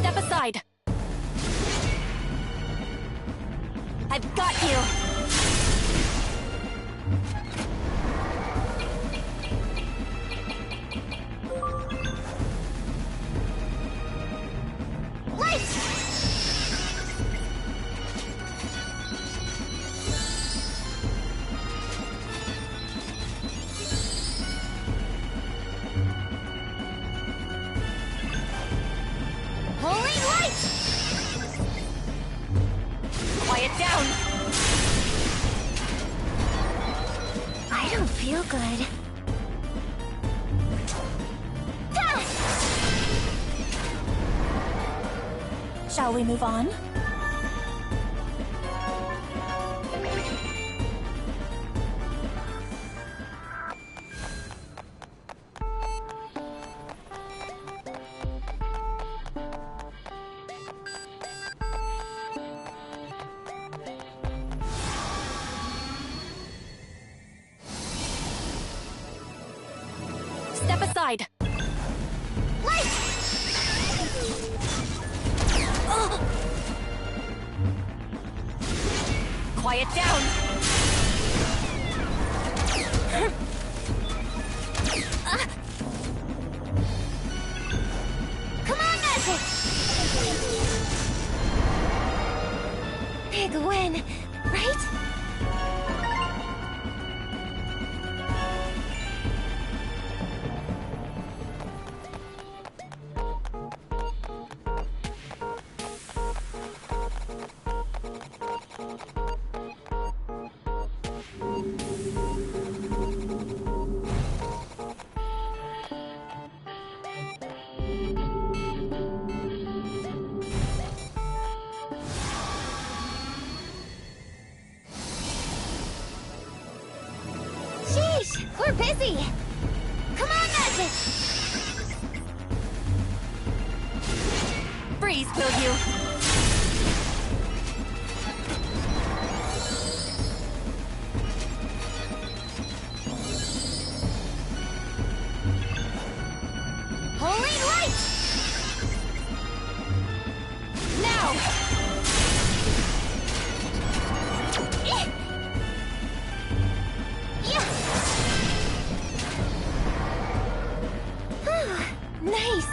Step aside. I've got you. Light! Holy light! Quiet down. I don't feel good. Shall we move on? Step aside. Light! Quiet down. Come on, magic! Big win, right? Sheesh, we're busy. Come on, magic! Freeze, will you? Holy light! Now! Nice!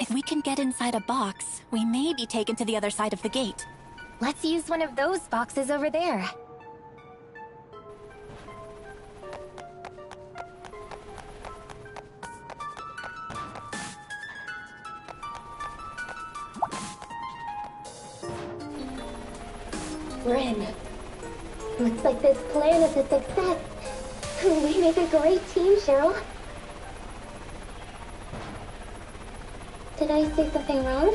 If we can get inside a box, we may be taken to the other side of the gate. Let's use one of those boxes over there. We're in. Looks like this plan is a success. We make a great team, Cheryl. Did I say something wrong?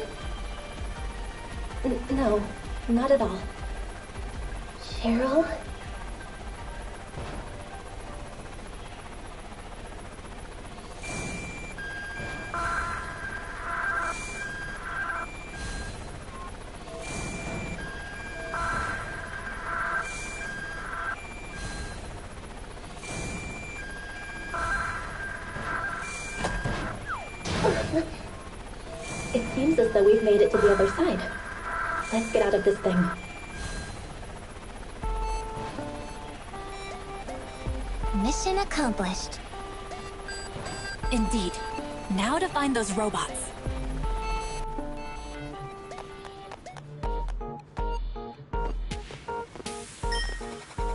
No, not at all. Cheryl? It seems as though we've made it to the other side. Let's get out of this thing. Mission accomplished. Indeed. Now to find those robots.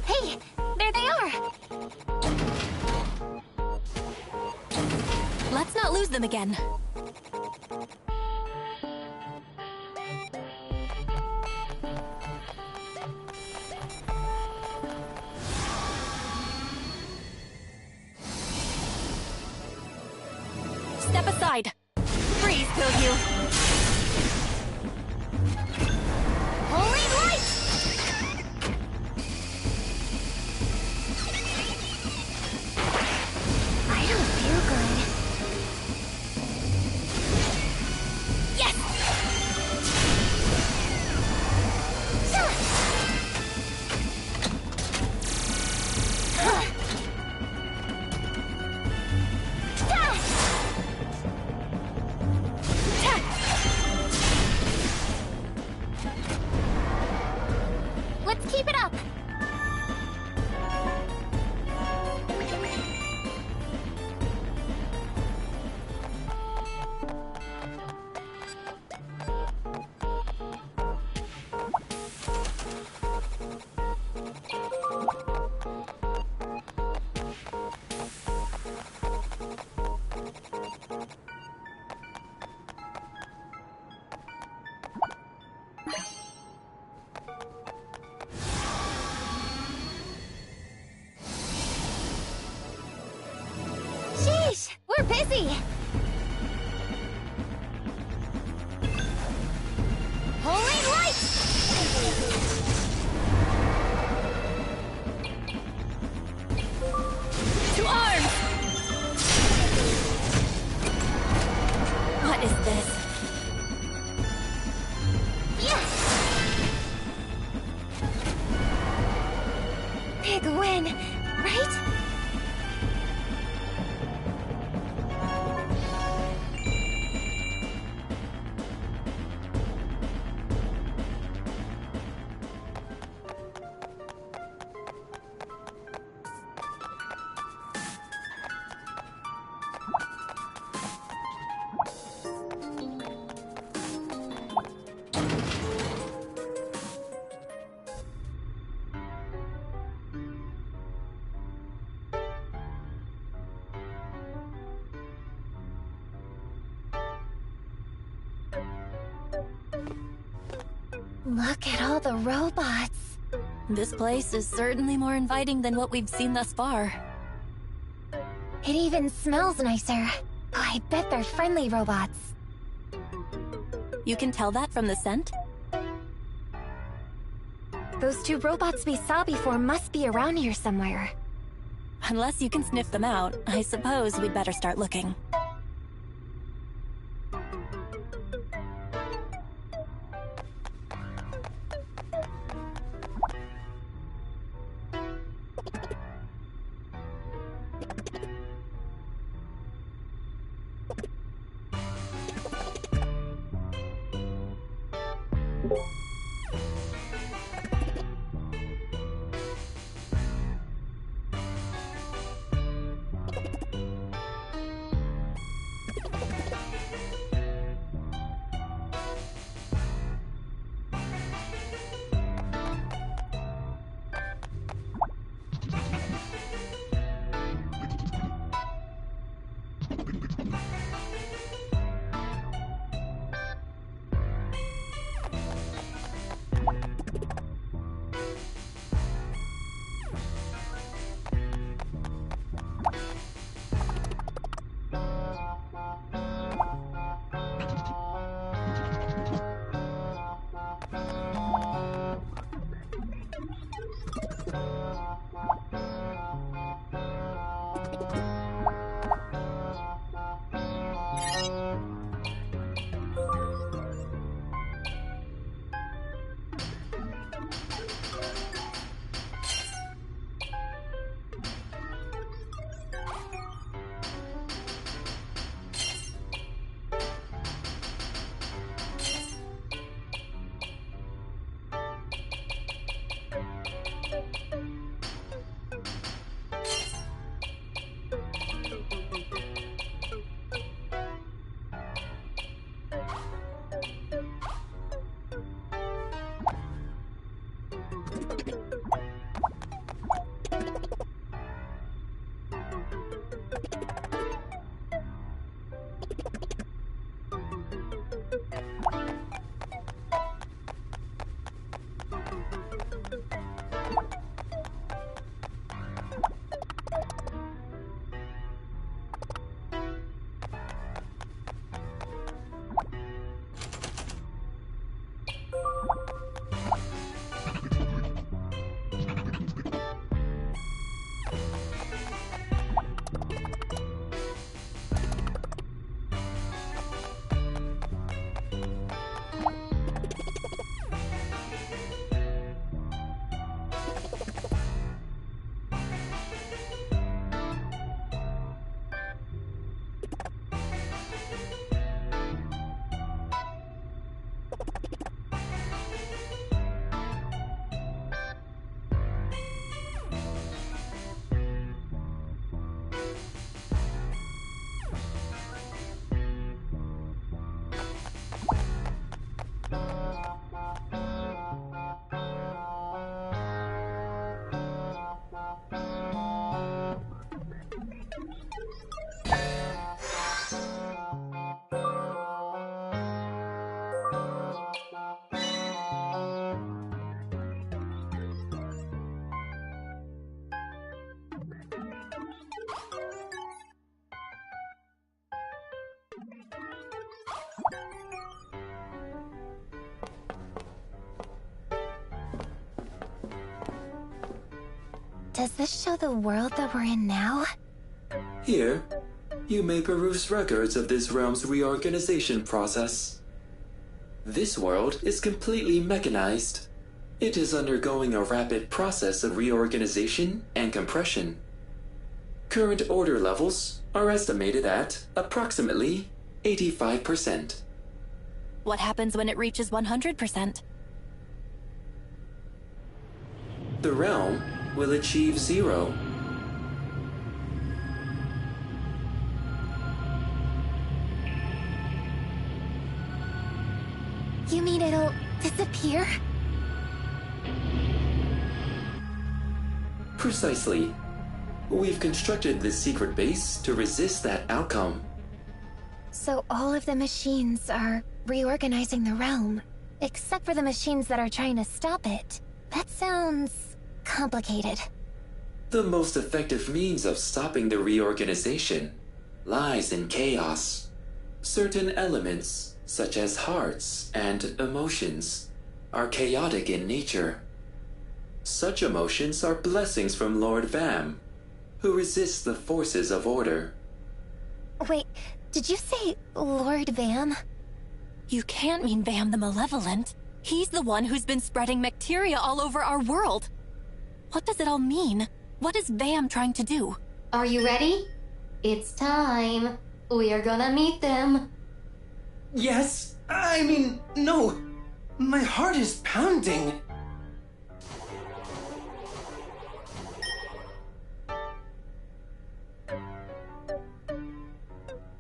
Hey! There they are! Let's not lose them again. Step aside. Freeze, will you? Holy light! I don't feel see. Holy light! To arms! What is this? Big win, right? Look at all the robots. This place is certainly more inviting than what we've seen thus far. It even smells nicer. Oh, I bet they're friendly robots. You can tell that from the scent? Those two robots we saw before must be around here somewhere. Unless you can sniff them out, I suppose we'd better start looking. Does this show the world that we're in now? Here, you may peruse records of this realm's reorganization process. This world is completely mechanized. It is undergoing a rapid process of reorganization and compression. Current order levels are estimated at approximately 85%. What happens when it reaches 100%? The realm will achieve zero. You mean it'll disappear? Precisely. We've constructed this secret base to resist that outcome. So all of the machines are reorganizing the realm, except for the machines that are trying to stop it. That sounds complicated. The most effective means of stopping the reorganization lies in chaos. Certain elements, such as hearts and emotions, are chaotic in nature. Such emotions are blessings from Lord Vam, who resists the forces of order. Wait, did you say Lord Vam? You can't mean Vam the Malevolent. He's the one who's been spreading bacteria all over our world. What does it all mean? What is Vam trying to do? Are you ready? It's time. We are gonna meet them. Yes, I mean, no. My heart is pounding.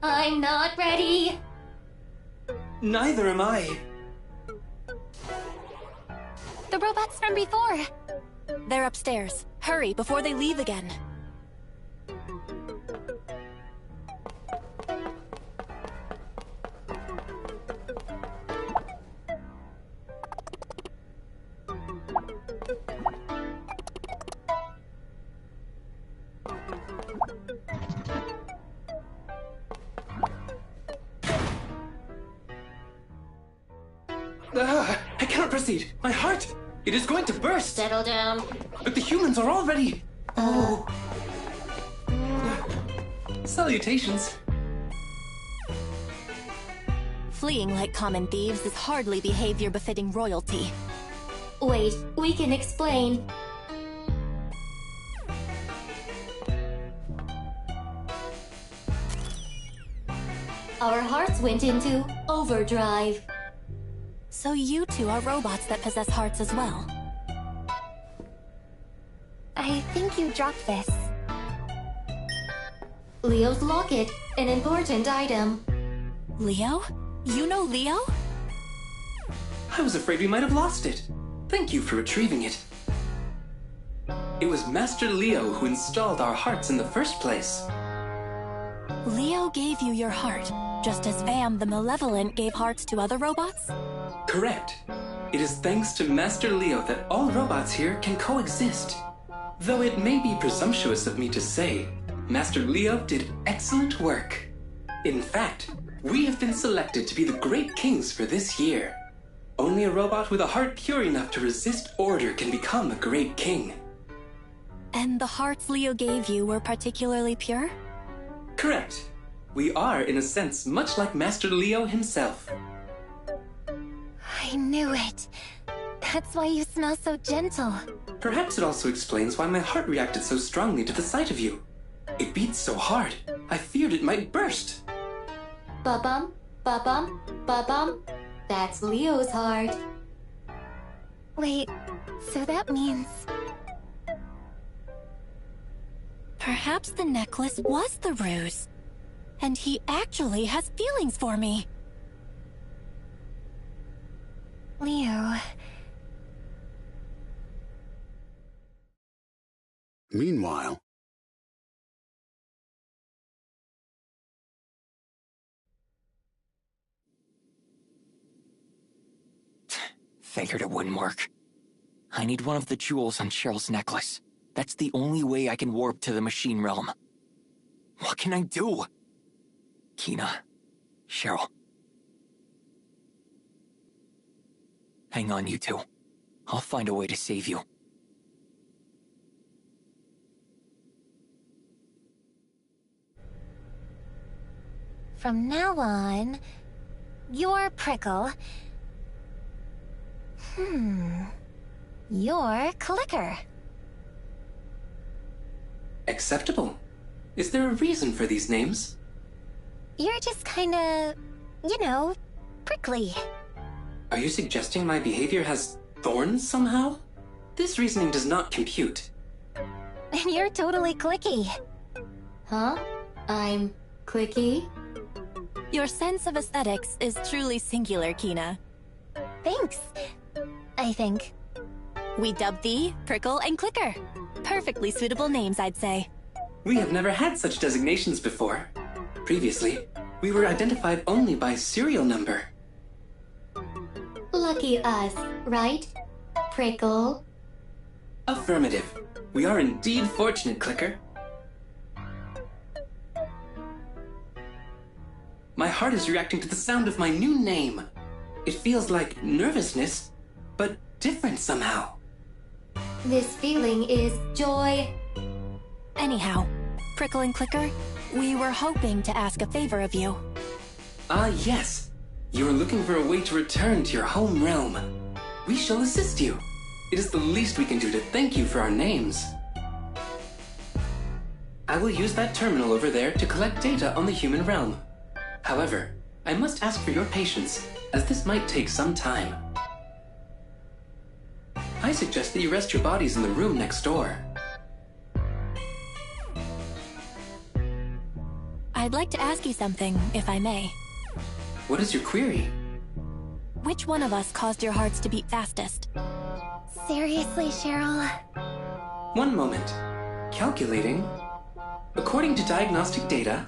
I'm not ready. Neither am I. The robots from before. They're upstairs. Hurry before they leave again. I cannot proceed. My heart, it is going to burst. Settle down. But the humans are already... Oh. Salutations. Fleeing like common thieves is hardly behavior befitting royalty. Wait, we can explain. Our hearts went into overdrive. So you two are robots that possess hearts as well. I think you dropped this. Leo's locket, an important item. Leo? You know Leo? I was afraid we might have lost it. Thank you for retrieving it. It was Master Leo who installed our hearts in the first place. Leo gave you your heart, just as Vam the Malevolent gave hearts to other robots? Correct. It is thanks to Master Leo that all robots here can coexist. Though it may be presumptuous of me to say, Master Leo did excellent work. In fact, we have been selected to be the great kings for this year. Only a robot with a heart pure enough to resist order can become a great king. And the hearts Leo gave you were particularly pure? Correct. We are, in a sense, much like Master Leo himself. I knew it. That's why you smell so gentle. Perhaps it also explains why my heart reacted so strongly to the sight of you. It beats so hard, I feared it might burst. Ba-bum, ba-bum, ba-bum. That's Leo's heart. Wait, so that means... Perhaps the necklace was the ruse. And he actually has feelings for me. Leo... Meanwhile... Figured it wouldn't work. I need one of the jewels on Cheryl's necklace. That's the only way I can warp to the machine realm. What can I do? Kina, Cheryl. Hang on, you two. I'll find a way to save you. From now on, you're Prickle. You're Clicker. Acceptable. Is there a reason for these names? You're just kinda, prickly. Are you suggesting my behavior has thorns somehow? This reasoning does not compute. And you're totally clicky. Huh? I'm clicky? Your sense of aesthetics is truly singular, Kina. Thanks, I think. We dubbed thee Prickle and Clicker. Perfectly suitable names, I'd say. We have never had such designations before. Previously, we were identified only by serial number. Lucky us, right? Prickle? Affirmative. We are indeed fortunate, Clicker. My heart is reacting to the sound of my new name. It feels like nervousness, but different somehow. This feeling is joy. Anyhow, Prickle and Clicker, we were hoping to ask a favor of you. Ah, yes. You are looking for a way to return to your home realm. We shall assist you. It is the least we can do to thank you for our names. I will use that terminal over there to collect data on the human realm. However, I must ask for your patience, as this might take some time. I suggest that you rest your bodies in the room next door. I'd like to ask you something, if I may. What is your query? Which one of us caused your hearts to beat fastest? Seriously, Cheryl? One moment. Calculating. According to diagnostic data,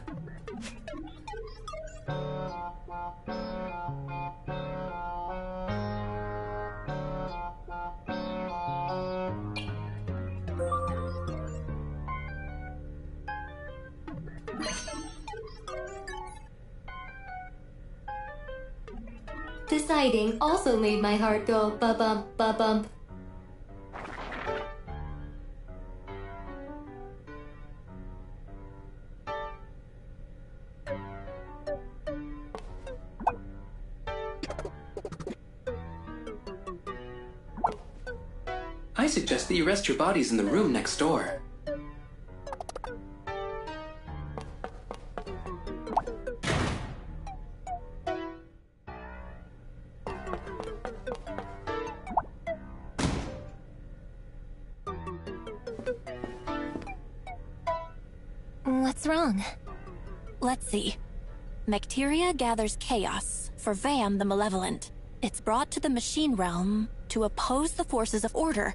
Deciding also made my heart go ba-bump, ba-bump. I suggest that you rest your bodies in the room next door. What's wrong? Let's see. Bacteria gathers chaos for Vam the Malevolent. It's brought to the machine realm to oppose the forces of order.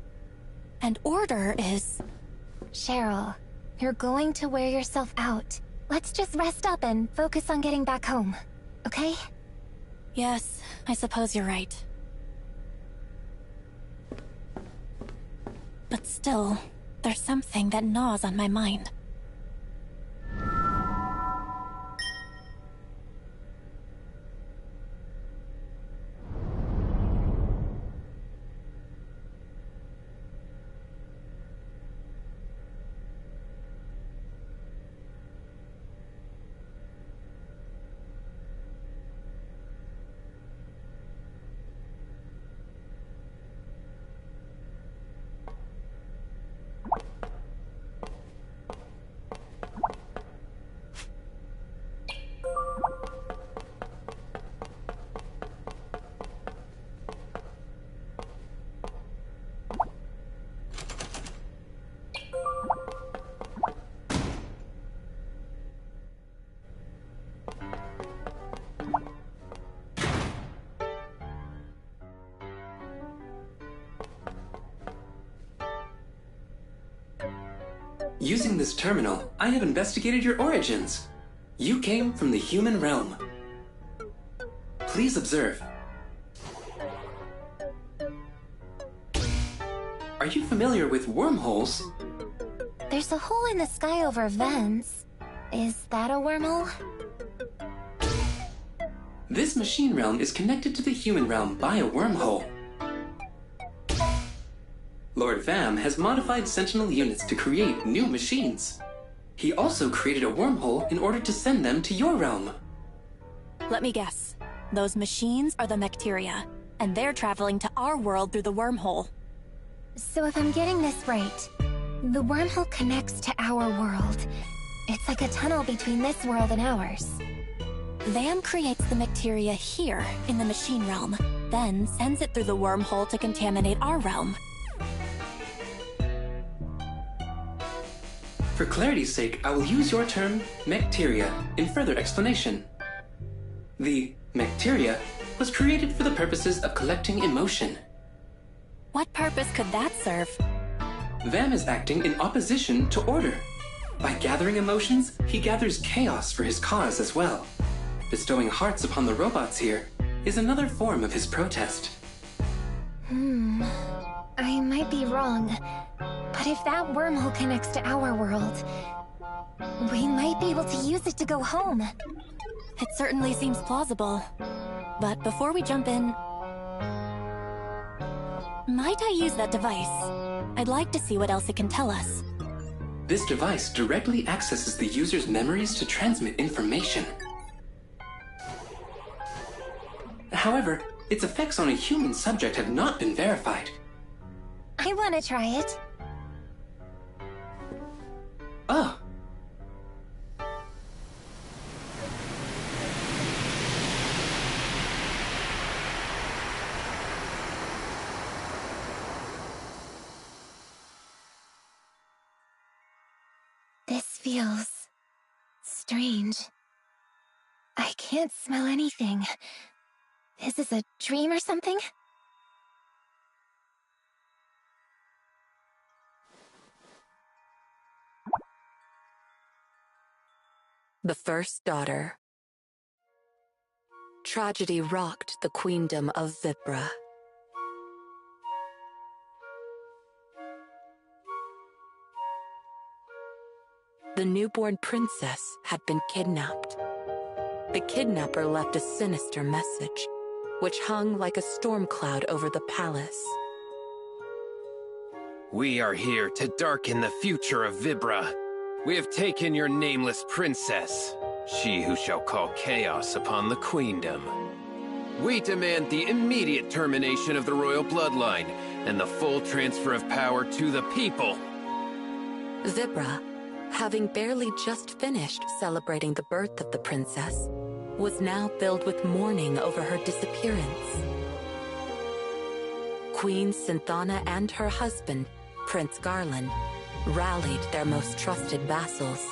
And order is... Cheryl, you're going to wear yourself out. Let's just rest up and focus on getting back home, okay? Yes, I suppose you're right. But still, there's something that gnaws on my mind. Using this terminal, I have investigated your origins. You came from the human realm. Please observe. Are you familiar with wormholes? There's a hole in the sky over vents. Is that a wormhole? This machine realm is connected to the human realm by a wormhole. Lord Vam has modified Sentinel units to create new machines. He also created a wormhole in order to send them to your realm. Let me guess. Those machines are the Macteria, and they're traveling to our world through the wormhole. So if I'm getting this right, the wormhole connects to our world. It's like a tunnel between this world and ours. Vam creates the Macteria here, in the machine realm, then sends it through the wormhole to contaminate our realm. For clarity's sake, I will use your term, Macteria, in further explanation. The Macteria was created for the purposes of collecting emotion. What purpose could that serve? Vam is acting in opposition to order. By gathering emotions, he gathers chaos for his cause as well. Bestowing hearts upon the robots here is another form of his protest. I might be wrong, but if that wormhole connects to our world, we might be able to use it to go home. It certainly seems plausible. But before we jump in, might I use that device? I'd like to see what else it can tell us. This device directly accesses the user's memories to transmit information. However, its effects on a human subject have not been verified. I want to try it. Oh. This feels strange. I can't smell anything. Is this a dream or something? The first daughter. Tragedy rocked the queendom of Vibra. The newborn princess had been kidnapped. The kidnapper left a sinister message, which hung like a storm cloud over the palace. We are here to darken the future of Vibra. We have taken your nameless princess, she who shall call chaos upon the queendom. We demand the immediate termination of the royal bloodline and the full transfer of power to the people. Vibra, having barely just finished celebrating the birth of the princess, was now filled with mourning over her disappearance. Queen Synthana and her husband, Prince Garland, rallied their most trusted vassals.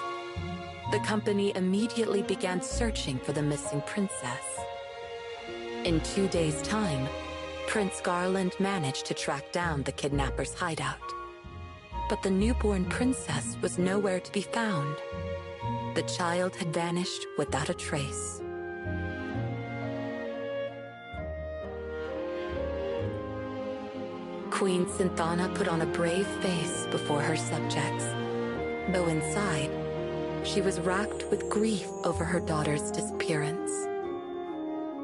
The company immediately began searching for the missing princess. In 2 days' time, Prince Garland managed to track down the kidnapper's hideout. But the newborn princess was nowhere to be found. The child had vanished without a trace. Queen Synthana put on a brave face before her subjects, though inside, she was racked with grief over her daughter's disappearance.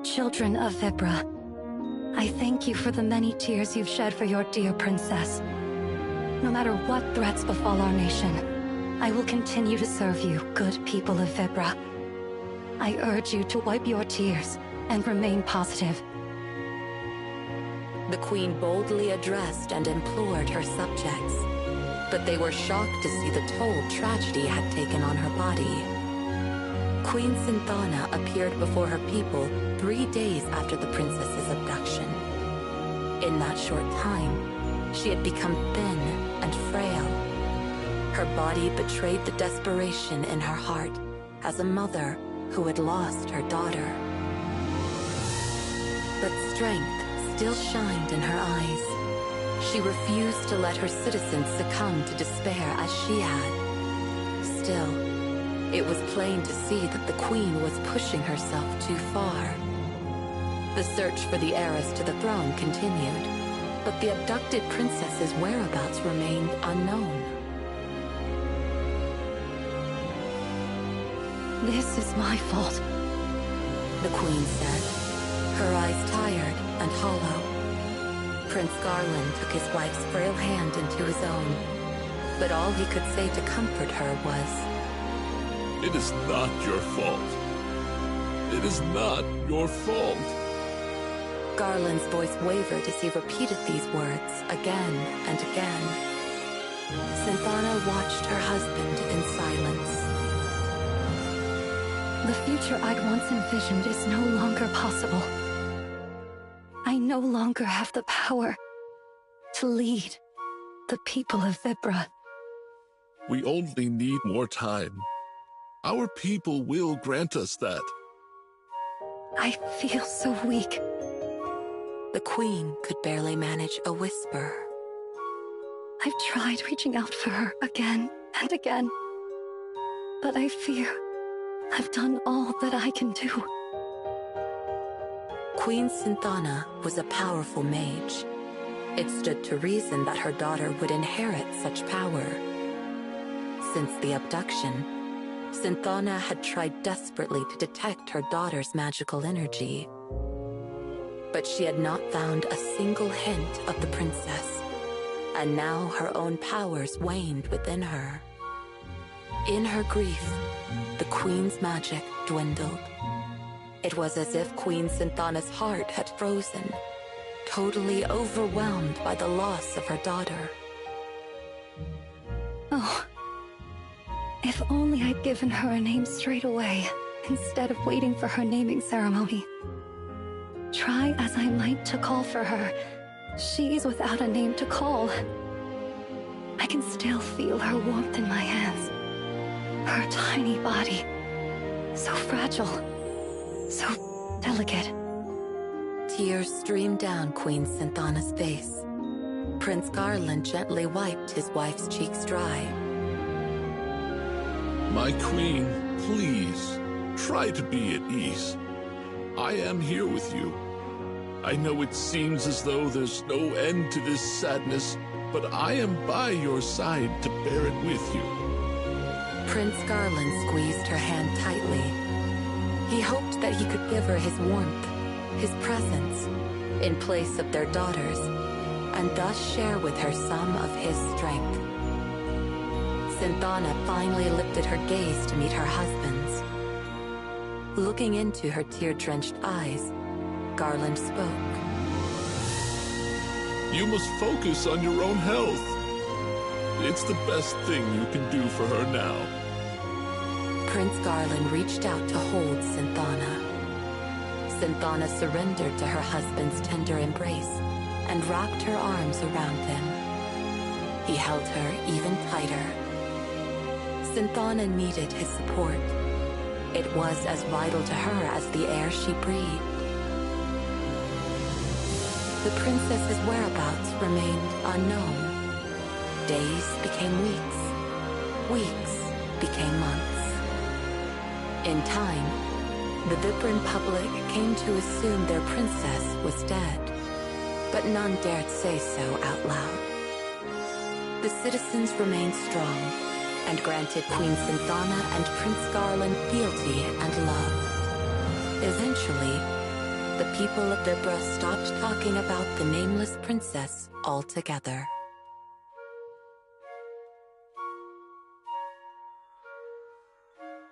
Children of Vibra, I thank you for the many tears you've shed for your dear princess. No matter what threats befall our nation, I will continue to serve you, good people of Vibra. I urge you to wipe your tears and remain positive. The queen boldly addressed and implored her subjects, but they were shocked to see the toll tragedy had taken on her body. Queen Synthana appeared before her people 3 days after the princess's abduction. In that short time, she had become thin and frail. Her body betrayed the desperation in her heart as a mother who had lost her daughter. But strength still shined in her eyes. She refused to let her citizens succumb to despair as she had. Still, it was plain to see that the queen was pushing herself too far. The search for the heiress to the throne continued, but the abducted princess's whereabouts remained unknown. This is my fault, The queen said, her eyes tired and hollow. Prince Garland took his wife's frail hand into his own, but all he could say to comfort her was, "It is not your fault. It is not your fault. Garland's voice wavered as he repeated these words again and again. Synthana watched her husband in silence. The future I'd once envisioned is no longer possible. I no longer have the power to lead the people of Vibra. We only need more time. Our people will grant us that. I feel so weak. The Queen could barely manage a whisper. I've tried reaching out for her again and again, but I fear I've done all that I can do. Queen Synthana was a powerful mage. It stood to reason that her daughter would inherit such power. Since the abduction, Synthana had tried desperately to detect her daughter's magical energy. But she had not found a single hint of the princess, and now her own powers waned within her. In her grief, the Queen's magic dwindled. It was as if Queen Synthana's heart had frozen, totally overwhelmed by the loss of her daughter. Oh, if only I'd given her a name straight away, instead of waiting for her naming ceremony. Try as I might to call for her, she's without a name to call. I can still feel her warmth in my hands. Her tiny body, so fragile, so delicate. Tears streamed down Queen Synthana's face. Prince Garland gently wiped his wife's cheeks dry. My queen, please, try to be at ease. I am here with you. I know it seems as though there's no end to this sadness, but I am by your side to bear it with you. Prince Garland squeezed her hand tightly. He hoped that he could give her his warmth, his presence, in place of their daughters, and thus share with her some of his strength. Synthana finally lifted her gaze to meet her husband's. Looking into her tear-drenched eyes, Garland spoke. You must focus on your own health. It's the best thing you can do for her now. Prince Garland reached out to hold Synthana. Synthana surrendered to her husband's tender embrace and wrapped her arms around him. He held her even tighter. Synthana needed his support. It was as vital to her as the air she breathed. The princess's whereabouts remained unknown. Days became weeks. Weeks became months. In time, the Vibran public came to assume their princess was dead, but none dared say so out loud. The citizens remained strong and granted Queen Synthana and Prince Garland fealty and love. Eventually, the people of Vibra stopped talking about the nameless princess altogether.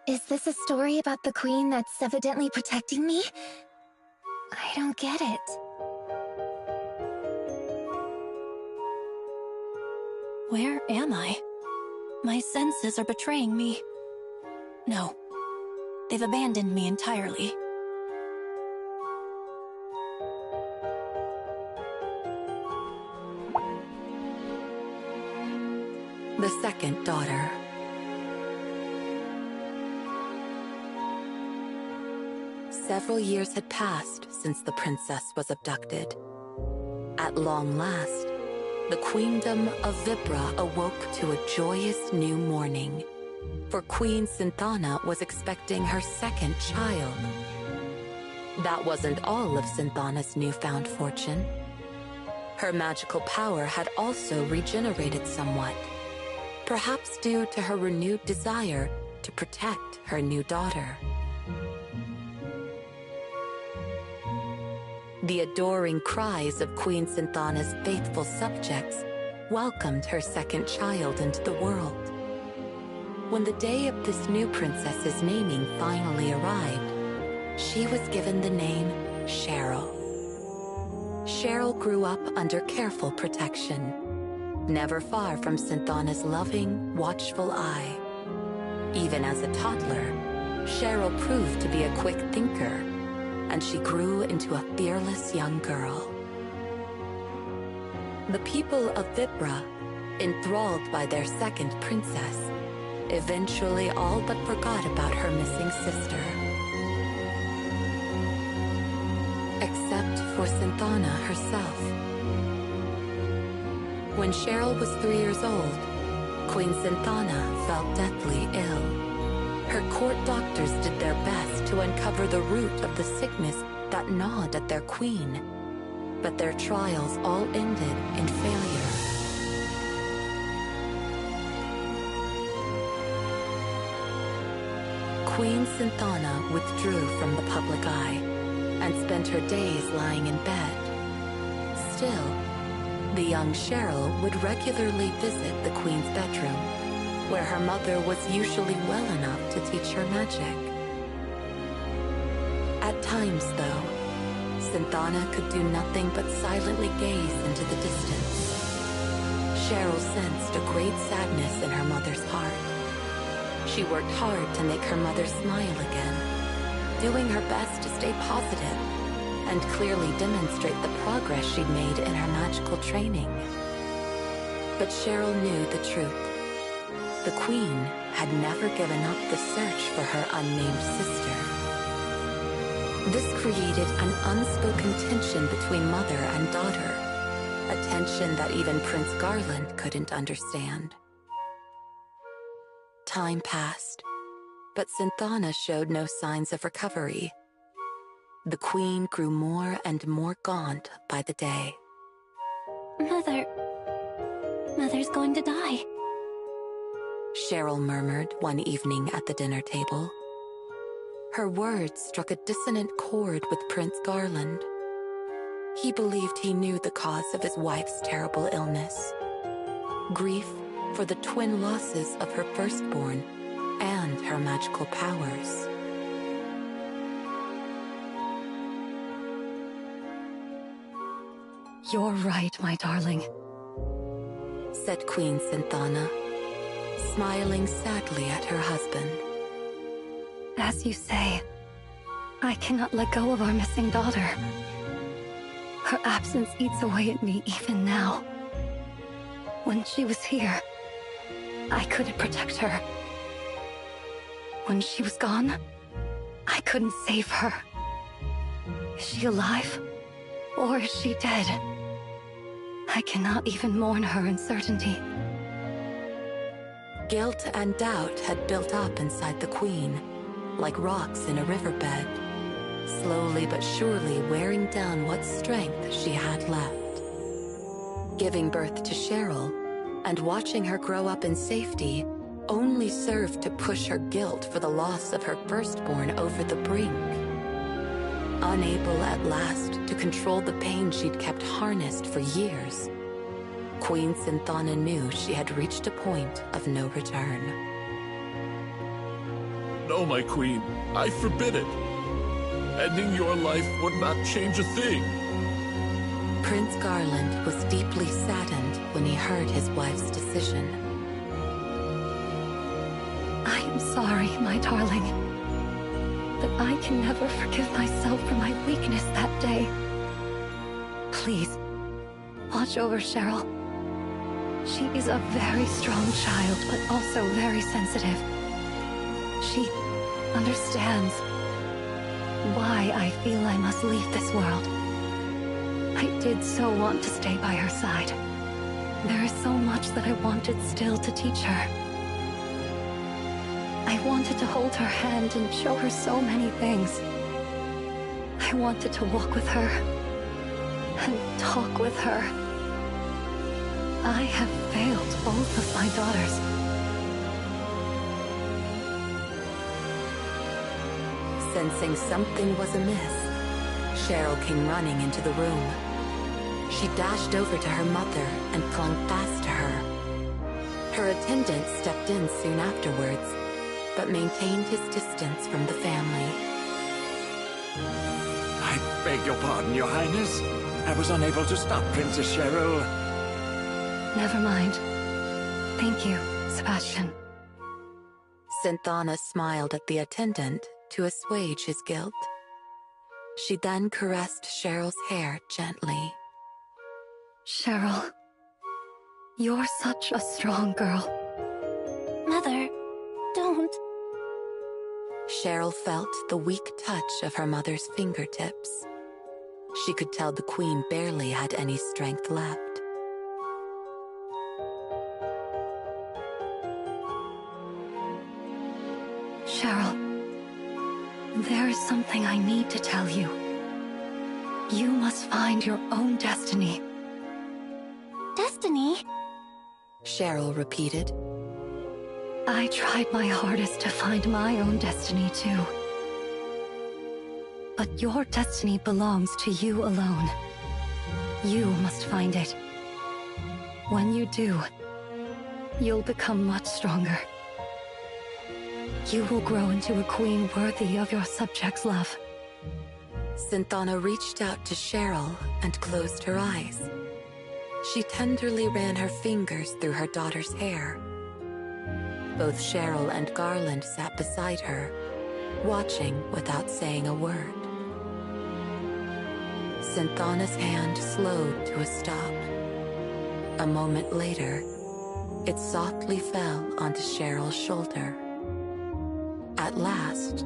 Is this a story about the queen that's evidently protecting me? I don't get it. Where am I? My senses are betraying me. No, they've abandoned me entirely. The second daughter. Several years had passed since the princess was abducted. At long last, the queendom of Vibra awoke to a joyous new morning, for Queen Synthana was expecting her second child. That wasn't all of Synthana's newfound fortune. Her magical power had also regenerated somewhat, perhaps due to her renewed desire to protect her new daughter. The adoring cries of Queen Synthana's faithful subjects welcomed her second child into the world. When the day of this new princess's naming finally arrived, she was given the name Cheryl. Cheryl grew up under careful protection, never far from Synthana's loving, watchful eye. Even as a toddler, Cheryl proved to be a quick thinker, and she grew into a fearless young girl. The people of Vibra, enthralled by their second princess, eventually all but forgot about her missing sister. Except for Synthana herself. When Cheryl was 3 years old, Queen Synthana fell deathly ill. Her court doctors did their best to uncover the root of the sickness that gnawed at their queen, but their trials all ended in failure. Queen Synthana withdrew from the public eye and spent her days lying in bed. Still, the young Cheryl would regularly visit the queen's bedroom, where her mother was usually well enough to teach her magic. At times, though, Synthana could do nothing but silently gaze into the distance. Cheryl sensed a great sadness in her mother's heart. She worked hard to make her mother smile again, doing her best to stay positive and clearly demonstrate the progress she'd made in her magical training. But Cheryl knew the truth. The queen had never given up the search for her unnamed sister. This created an unspoken tension between mother and daughter, a tension that even Prince Garland couldn't understand. Time passed, but Synthana showed no signs of recovery. The queen grew more and more gaunt by the day. Mother's going to die. Cheryl murmured one evening at the dinner table. Her words struck a dissonant chord with Prince Garland. He believed he knew the cause of his wife's terrible illness. Grief for the twin losses of her firstborn and her magical powers. You're right, my darling, said Queen Synthana, smiling sadly at her husband. As you say, I cannot let go of our missing daughter. Her absence eats away at me even now. When she was here, I couldn't protect her. When she was gone, I couldn't save her. Is she alive? Or is she dead? I cannot even mourn her uncertainty. Guilt and doubt had built up inside the queen, like rocks in a riverbed, slowly but surely wearing down what strength she had left. Giving birth to Cheryl and watching her grow up in safety only served to push her guilt for the loss of her firstborn over the brink. Unable at last to control the pain she'd kept harnessed for years, Queen Synthana knew she had reached a point of no return. No, my queen, I forbid it. Ending your life would not change a thing. Prince Garland was deeply saddened when he heard his wife's decision. I am sorry, my darling, but I can never forgive myself for my weakness that day. Please, watch over Cheryl. She is a very strong child, but also very sensitive. She understands why I feel I must leave this world. I did so want to stay by her side. There is so much that I wanted still to teach her. I wanted to hold her hand and show her so many things. I wanted to walk with her and talk with her. I have failed both of my daughters. Sensing something was amiss, Cheryl came running into the room. She dashed over to her mother and clung fast to her. Her attendant stepped in soon afterwards, but maintained his distance from the family. I beg your pardon, Your Highness. I was unable to stop Princess Cheryl. Never mind. Thank you, Sebastian. Synthana smiled at the attendant to assuage his guilt. She then caressed Cheryl's hair gently. Cheryl, you're such a strong girl. Mother, don't. Cheryl felt the weak touch of her mother's fingertips. She could tell the queen barely had any strength left. Cheryl, there is something I need to tell you. You must find your own destiny. Destiny? Cheryl repeated. I tried my hardest to find my own destiny too. But your destiny belongs to you alone. You must find it. When you do, you'll become much stronger. You will grow into a queen worthy of your subjects' love. Synthana reached out to Cheryl and closed her eyes. She tenderly ran her fingers through her daughter's hair. Both Cheryl and Garland sat beside her, watching without saying a word. Synthana's hand slowed to a stop. A moment later, it softly fell onto Cheryl's shoulder. At last,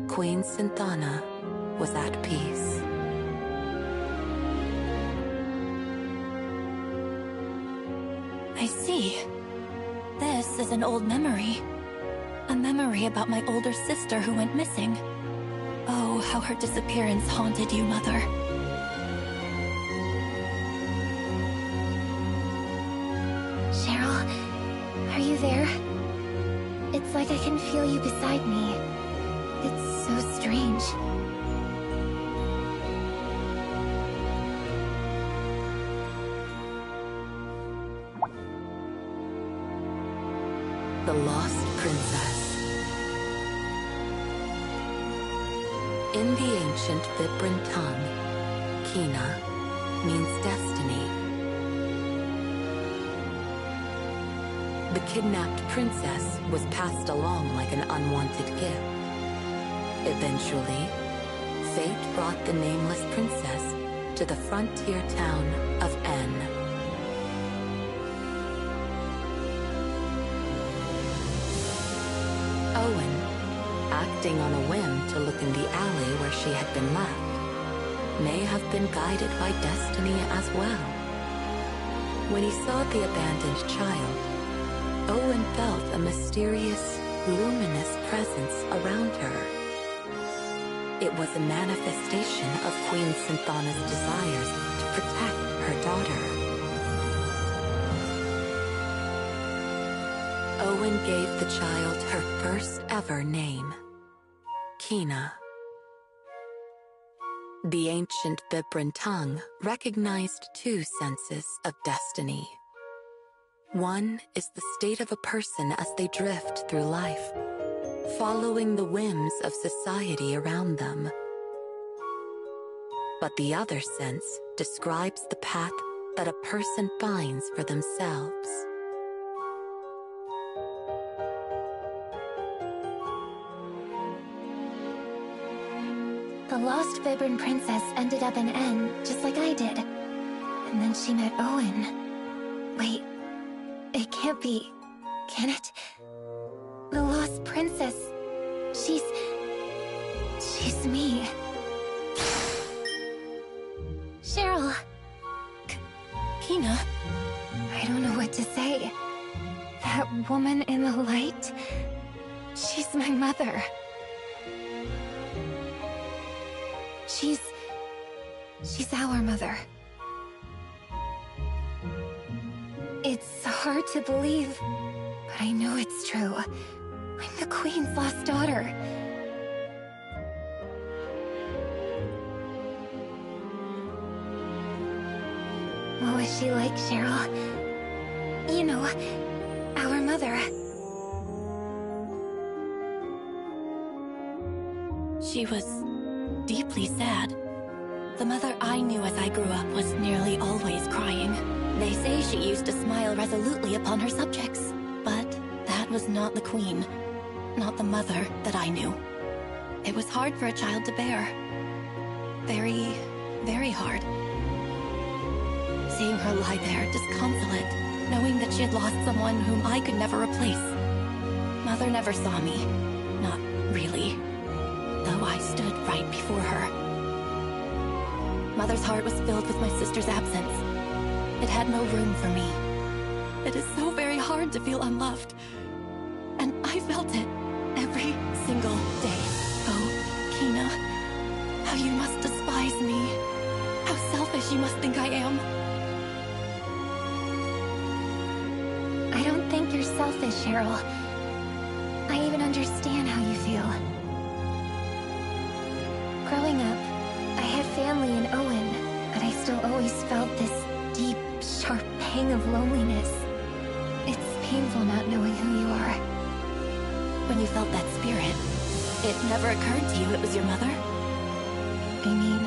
Queen Synthana was at peace. I see. This is an old memory. A memory about my older sister who went missing. Oh, how her disappearance haunted you, Mother. Cheryl, are you there? It's like I can feel you beside me. It's so strange. The Lost Princess. In the ancient Vibran tongue, Kina means destiny. The kidnapped princess was passed along like an unwanted gift. Eventually, fate brought the nameless princess to the frontier town of N. Owen, acting on a whim to look in the alley where she had been left, may have been guided by destiny as well. When he saw the abandoned child, Owen felt a mysterious, luminous presence around her. It was a manifestation of Queen Synthana's desires to protect her daughter. Owen gave the child her first ever name, Kina. The ancient Vibran tongue recognized two senses of destiny. One is the state of a person as they drift through life, following the whims of society around them. But the other sense describes the path that a person finds for themselves. The lost Vibran princess ended up in N, just like I did. And then she met Owen. Wait, it can't be, can it? The lost princess, she's me. Cheryl. Kina? I don't know what to say. That woman in the light, she's my mother. She's our mother. It's hard to believe, but I know it's true. I'm the Queen's lost daughter. What was she like, Cheryl? You know, our mother. She was deeply sad. The mother I knew as I grew up was nearly always crying. They say she used to smile resolutely upon her subjects, but that was not the queen, not the mother that I knew. It was hard for a child to bear. Very, very hard. Seeing her lie there, disconsolate, knowing that she had lost someone whom I could never replace. Mother never saw me. Not really. Though I stood right before her. Mother's heart was filled with my sister's absence. It had no room for me. It is so very hard to feel unloved. And I felt it every single day. Oh, Kina, how you must despise me. How selfish you must think I am. I don't think you're selfish, Cheryl. I even understand how you feel. Growing up, I had family in Owen, but I still always felt this deep, sharp pang of loneliness. It's painful not knowing who you are. When you felt that spirit, it never occurred to you it was your mother? I mean,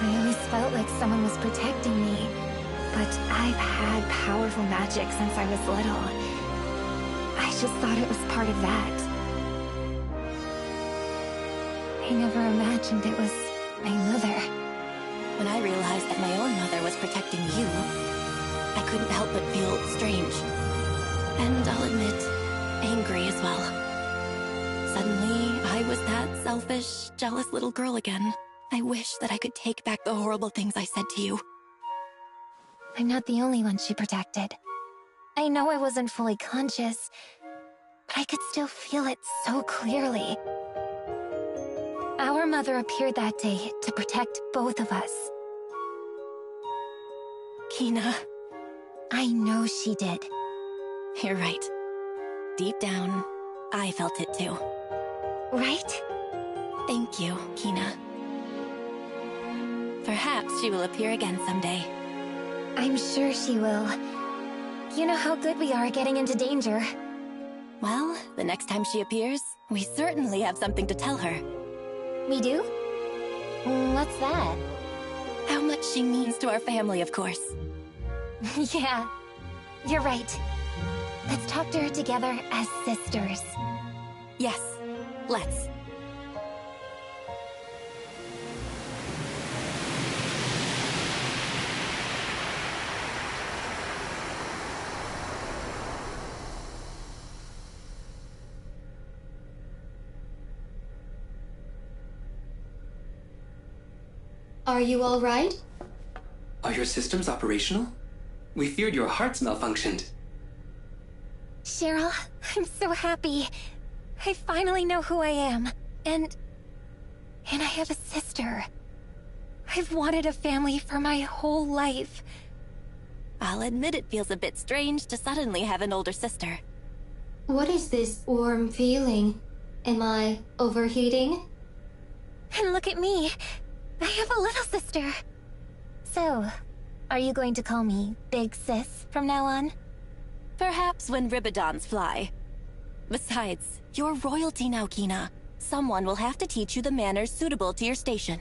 I always felt like someone was protecting me, but I've had powerful magic since I was little. I just thought it was part of that. I never imagined it was my mother. When I realized that my own mother was protecting you, I couldn't help but feel strange. And I'll admit, angry as well. Suddenly, I was that selfish, jealous little girl again. I wish that I could take back the horrible things I said to you. I'm not the only one she protected. I know I wasn't fully conscious, but I could still feel it so clearly. Our mother appeared that day to protect both of us. Kina. I know she did. You're right. Deep down, I felt it too. Right? Thank you, Kina. Perhaps she will appear again someday. I'm sure she will. You know how good we are at getting into danger. Well, the next time she appears, we certainly have something to tell her. We do? What's that? How much she means to our family, of course. Yeah, you're right. Let's talk to her together as sisters. Yes, let's. Are you all right? Are your systems operational? We feared your hearts malfunctioned. Cheryl, I'm so happy. I finally know who I am. And I have a sister. I've wanted a family for my whole life. I'll admit it feels a bit strange to suddenly have an older sister. What is this warm feeling? Am I overheating? And look at me. I have a little sister. So, are you going to call me Big Sis from now on? Perhaps when Ribidons fly. Besides, you're royalty now, Kina. Someone will have to teach you the manners suitable to your station.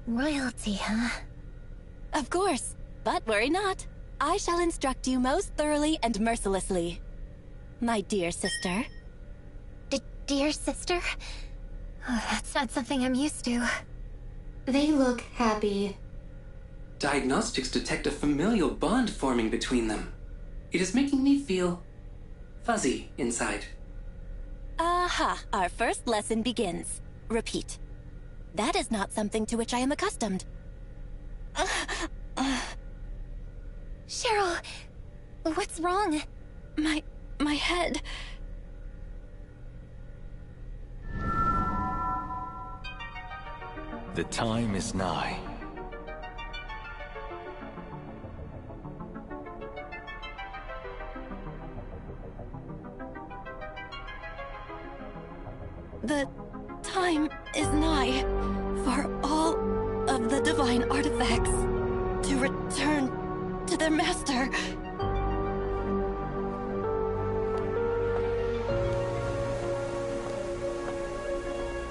Royalty, huh? Of course, but worry not. I shall instruct you most thoroughly and mercilessly. My dear sister. Dear sister? Oh, that's not something I'm used to. They look happy. Diagnostics detect a familial bond forming between them. It is making me feel fuzzy inside. Aha, our first lesson begins. Repeat. That is not something to which I am accustomed. Cheryl, what's wrong? My head. The time is nigh. The time is nigh for all of the divine artifacts to return to their master.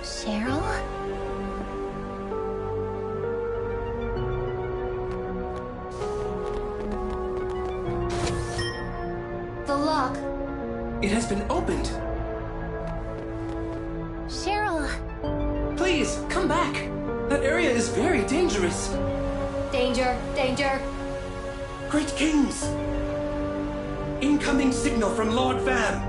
Cheryl? been opened. Cheryl! Please, come back. That area is very dangerous. Danger, danger. Great Kings! Incoming signal from Lord Vam.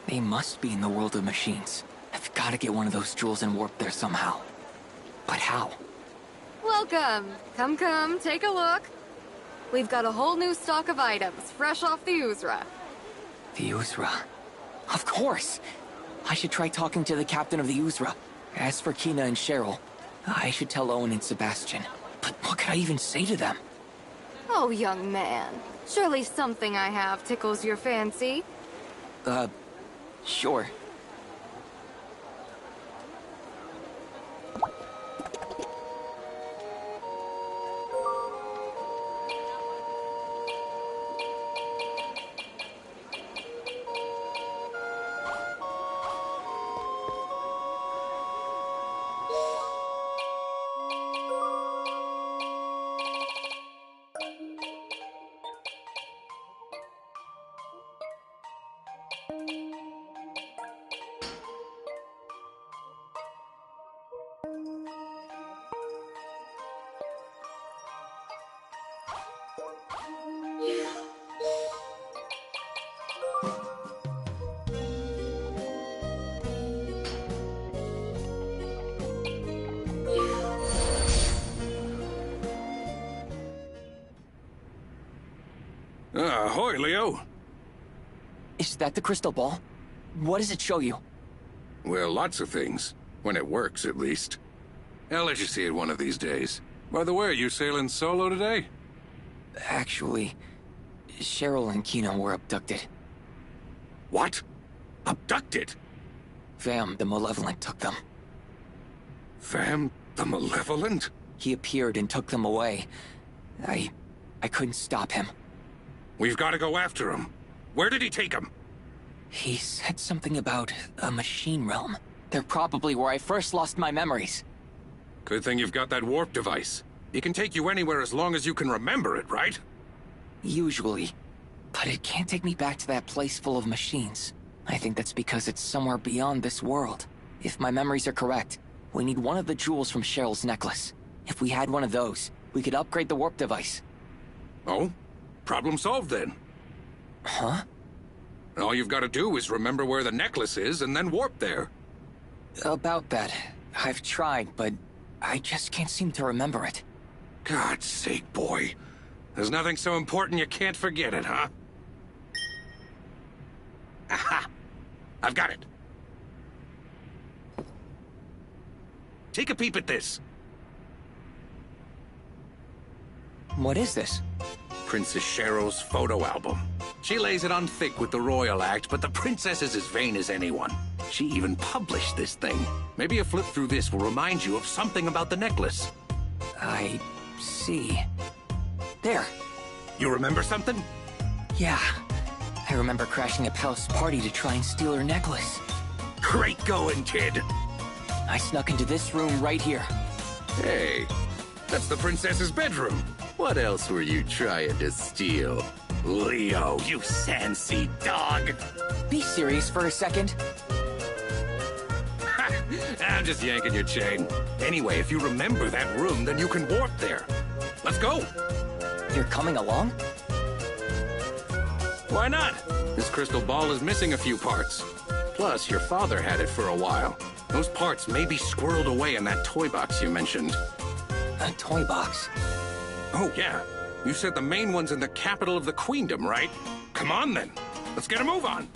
They must be in the world of machines. I've got to get one of those jewels and warp there somehow. But how? Welcome! Come, take a look. We've got a whole new stock of items, fresh off the Uzra. The Uzra? Of course! I should try talking to the captain of the Uzra. As for Kina and Cheryl, I should tell Owen and Sebastian. But what could I even say to them? Oh, young man. Surely something I have tickles your fancy. Sure. Ahoy, Leo. Is that the crystal ball? What does it show you? Well, lots of things. When it works, at least. I'll let you see it one of these days. By the way, are you sailing solo today? Actually, Cheryl and Kina were abducted. What? Abducted? Vam, the Malevolent, took them. Vam, the Malevolent? He appeared and took them away. I couldn't stop him. We've got to go after him. Where did he take him? He said something about a machine realm. They're probably where I first lost my memories. Good thing you've got that warp device. It can take you anywhere as long as you can remember it, right? Usually. But it can't take me back to that place full of machines. I think that's because it's somewhere beyond this world. If my memories are correct, we need one of the jewels from Cheryl's necklace. If we had one of those, we could upgrade the warp device. Oh? Problem solved then. Huh? All you've got to do is remember where the necklace is and then warp there. About that. I've tried, but I just can't seem to remember it. God's sake, boy. There's nothing so important you can't forget it, huh? Aha! I've got it. Take a peep at this. What is this? Princess Cheryl's photo album. She lays it on thick with the royal act, but the princess is as vain as anyone. She even published this thing. Maybe a flip through this will remind you of something about the necklace. I see. There. You remember something? Yeah. I remember crashing a palace party to try and steal her necklace. Great going, kid. I snuck into this room right here. Hey, that's the princess's bedroom. What else were you trying to steal? Leo, you Sansi dog! Be serious for a second. I'm just yanking your chain. Anyway, if you remember that room, then you can warp there. Let's go! You're coming along? Why not? This crystal ball is missing a few parts. Plus, your father had it for a while. Those parts may be squirreled away in that toy box you mentioned. A toy box? Oh, yeah. You said the main one's in the capital of the Queendom, right? Come on, then. Let's get a move on.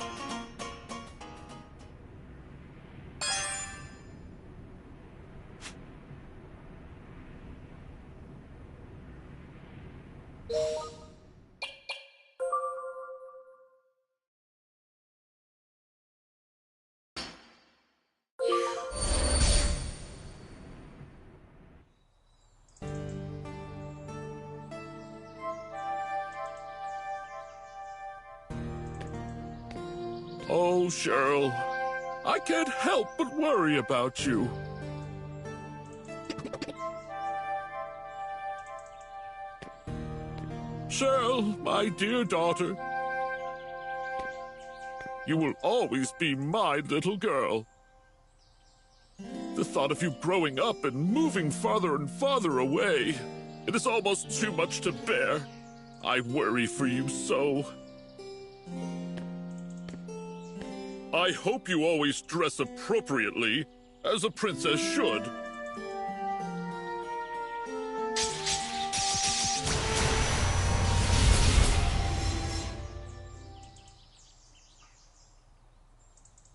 Oh, Cheryl, I can't help but worry about you. Cheryl, my dear daughter. You will always be my little girl. The thought of you growing up and moving farther and farther away, it is almost too much to bear. I worry for you so. I hope you always dress appropriately, as a princess should.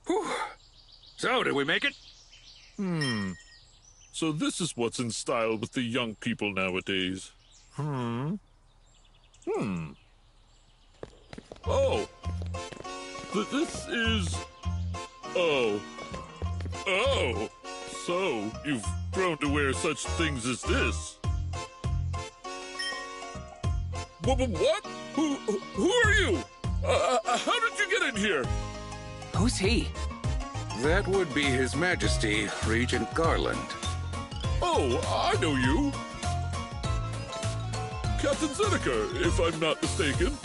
Whew. So, did we make it? So this is what's in style with the young people nowadays. Oh. This is... Oh. So, you've grown to wear such things as this. What? Who are you? How did you get in here? Who's he? That would be His Majesty, Regent Garland. Oh, I know you. Captain Zeneca, if I'm not mistaken.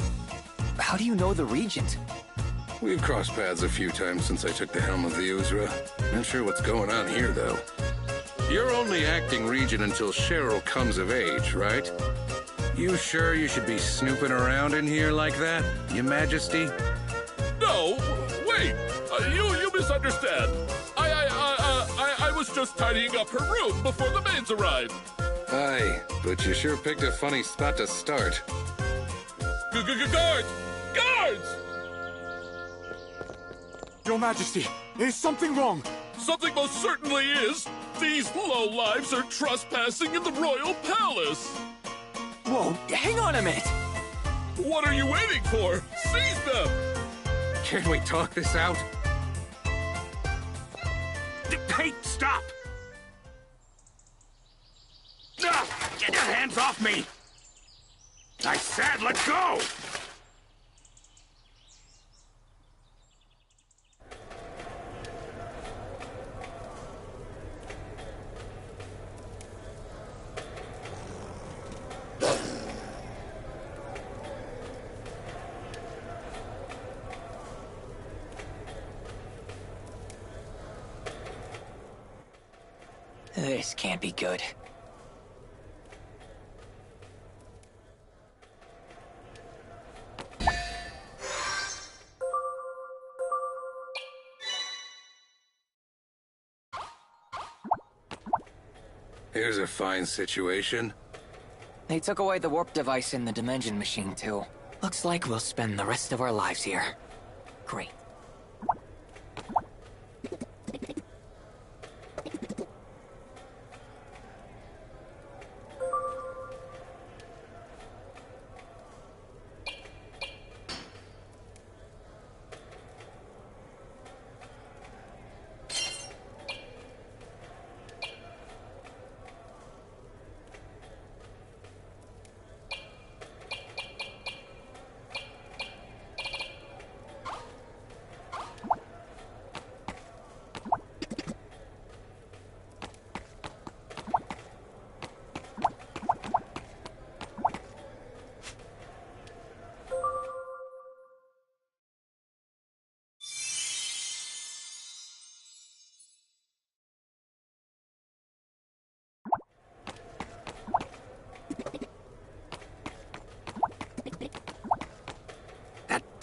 How do you know the Regent? We've crossed paths a few times since I took the helm of the Uzra. Not sure what's going on here, though. You're only acting Regent until Cheryl comes of age, right? You sure you should be snooping around in here like that, Your Majesty? No, wait. You misunderstand. I was just tidying up her room before the maids arrived. Aye, but you sure picked a funny spot to start. Guards! Guards! Your Majesty, is something wrong? Something most certainly is. These lowlives are trespassing in the royal palace. Whoa, hang on a minute. What are you waiting for? Seize them! Can we talk this out? Hey, stop! Get your hands off me! I said let go! This can't be good. Here's a fine situation. They took away the warp device in the dimension machine, too. Looks like we'll spend the rest of our lives here. Great.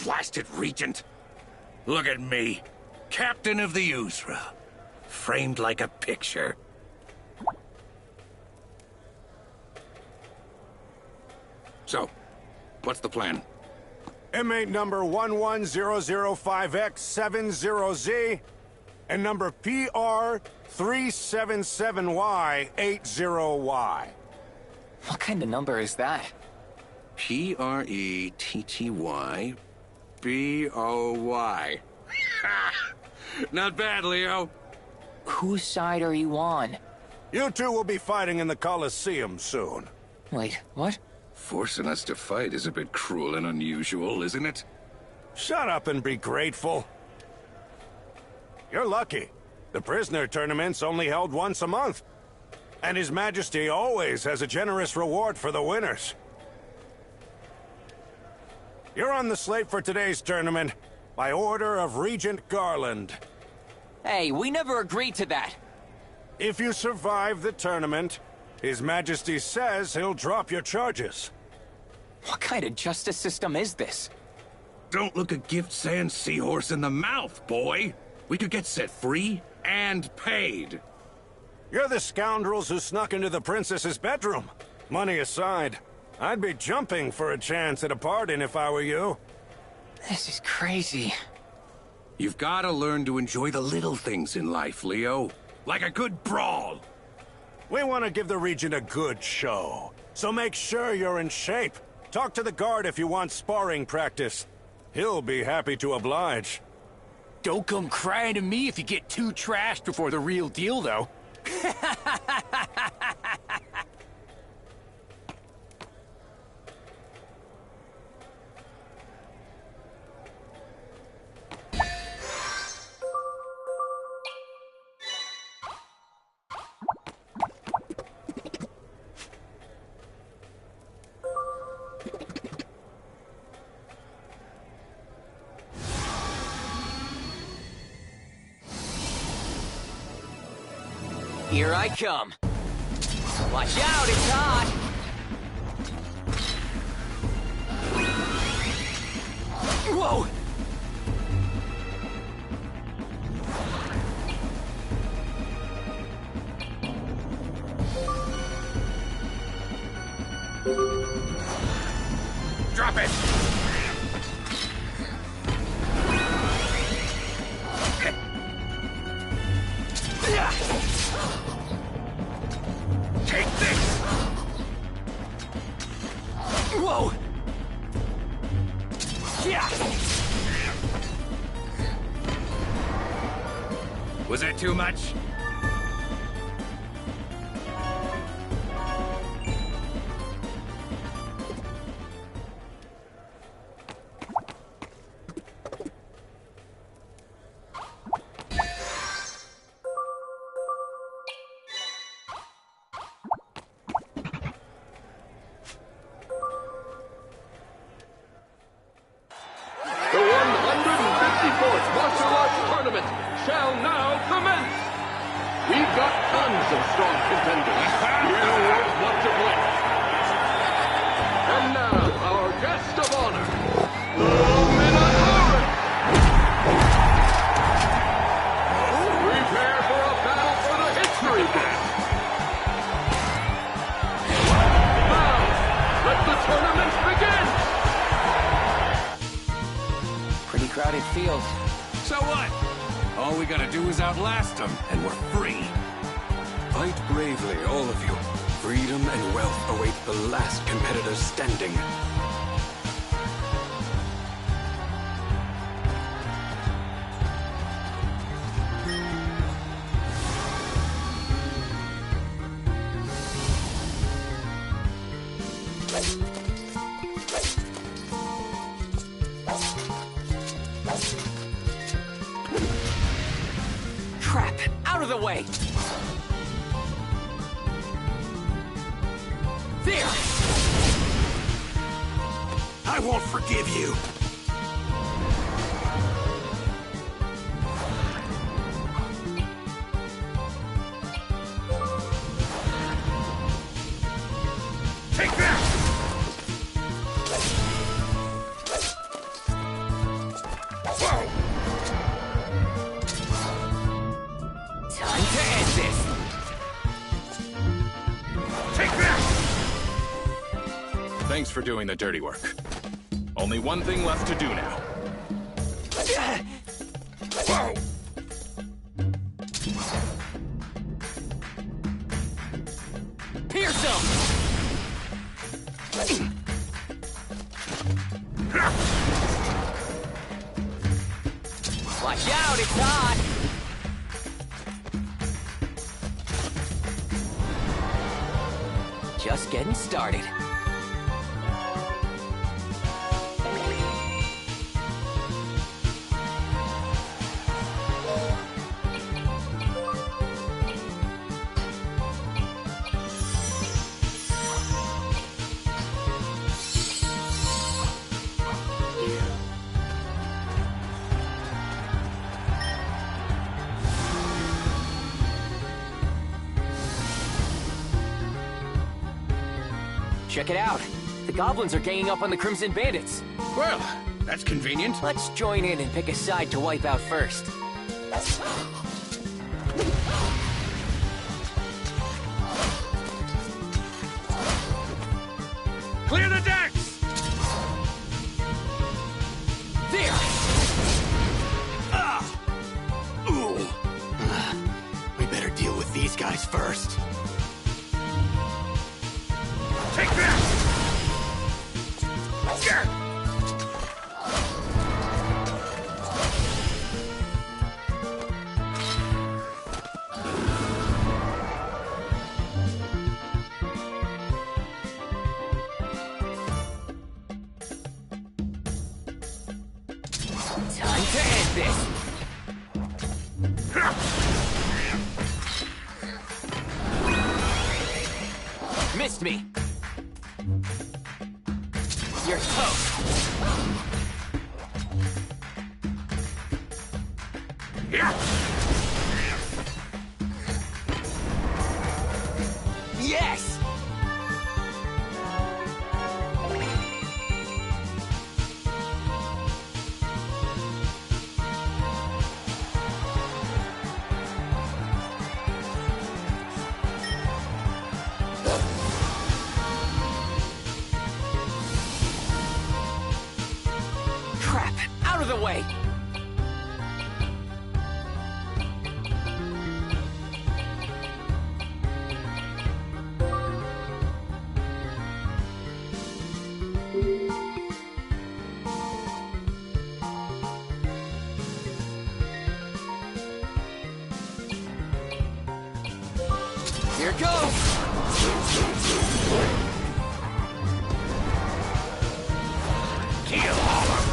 Blasted Regent! Look at me, Captain of the Uzra, framed like a picture. So, what's the plan? Inmate number 11005X70Z and number PR377Y80Y. What kind of number is that? Prettyboy. Not bad, Leo. Whose side are you on? You two will be fighting in the Colosseum soon. Wait, what? Forcing us to fight is a bit cruel and unusual, isn't it? Shut up and be grateful. You're lucky. The prisoner tournament's only held once a month. And His Majesty always has a generous reward for the winners. You're on the slate for today's tournament, by order of Regent Garland. Hey, we never agreed to that. If you survive the tournament, His Majesty says he'll drop your charges. What kind of justice system is this? Don't look a gift-saying seahorse in the mouth, boy. We could get set free and paid. You're the scoundrels who snuck into the princess's bedroom. Money aside, I'd be jumping for a chance at a pardon if I were you. This is crazy. You've got to learn to enjoy the little things in life, Leo. Like a good brawl. We want to give the Regent a good show, so make sure you're in shape. Talk to the guard if you want sparring practice. He'll be happy to oblige. Don't come crying to me if you get too trashed before the real deal, though. Here I come. Watch out, it's hot! Whoa! Drop it! Take this! Whoa! Yeah! Was that too much? Shall now commence! We've got tons of strong contenders. You want to play. And now, our guest of honor, the Minotaur! Prepare for a battle for the history books. Now, let the tournament begin! Pretty crowded field. So what? All we gotta do is outlast them, and we're free. Fight bravely, all of you. Freedom and wealth await the last competitor standing. Crap! Out of the way! There! I won't forgive you! Take that! Whoa! Time to end this! Take that! Thanks for doing the dirty work. Only one thing left to do now. Whoa! Pierce him! Watch out, it's hot! Just getting started. Check it out. The goblins are ganging up on the Crimson Bandits. Well, that's convenient. Let's join in and pick a side to wipe out first. Clear the decks! There! Ooh. We better deal with these guys first. Take that! Time to end this! Missed me! You're toast! Yes! Crap! Out of the way! Here goes! Kill all of them!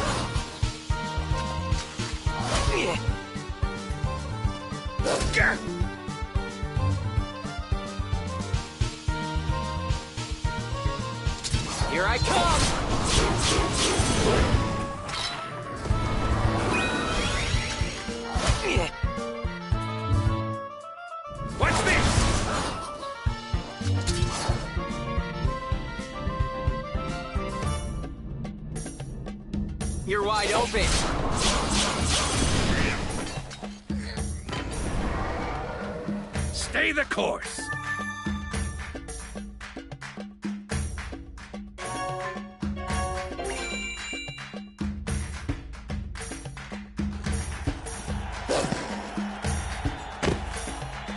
Here I come! What's this? You're wide open! Stay the course!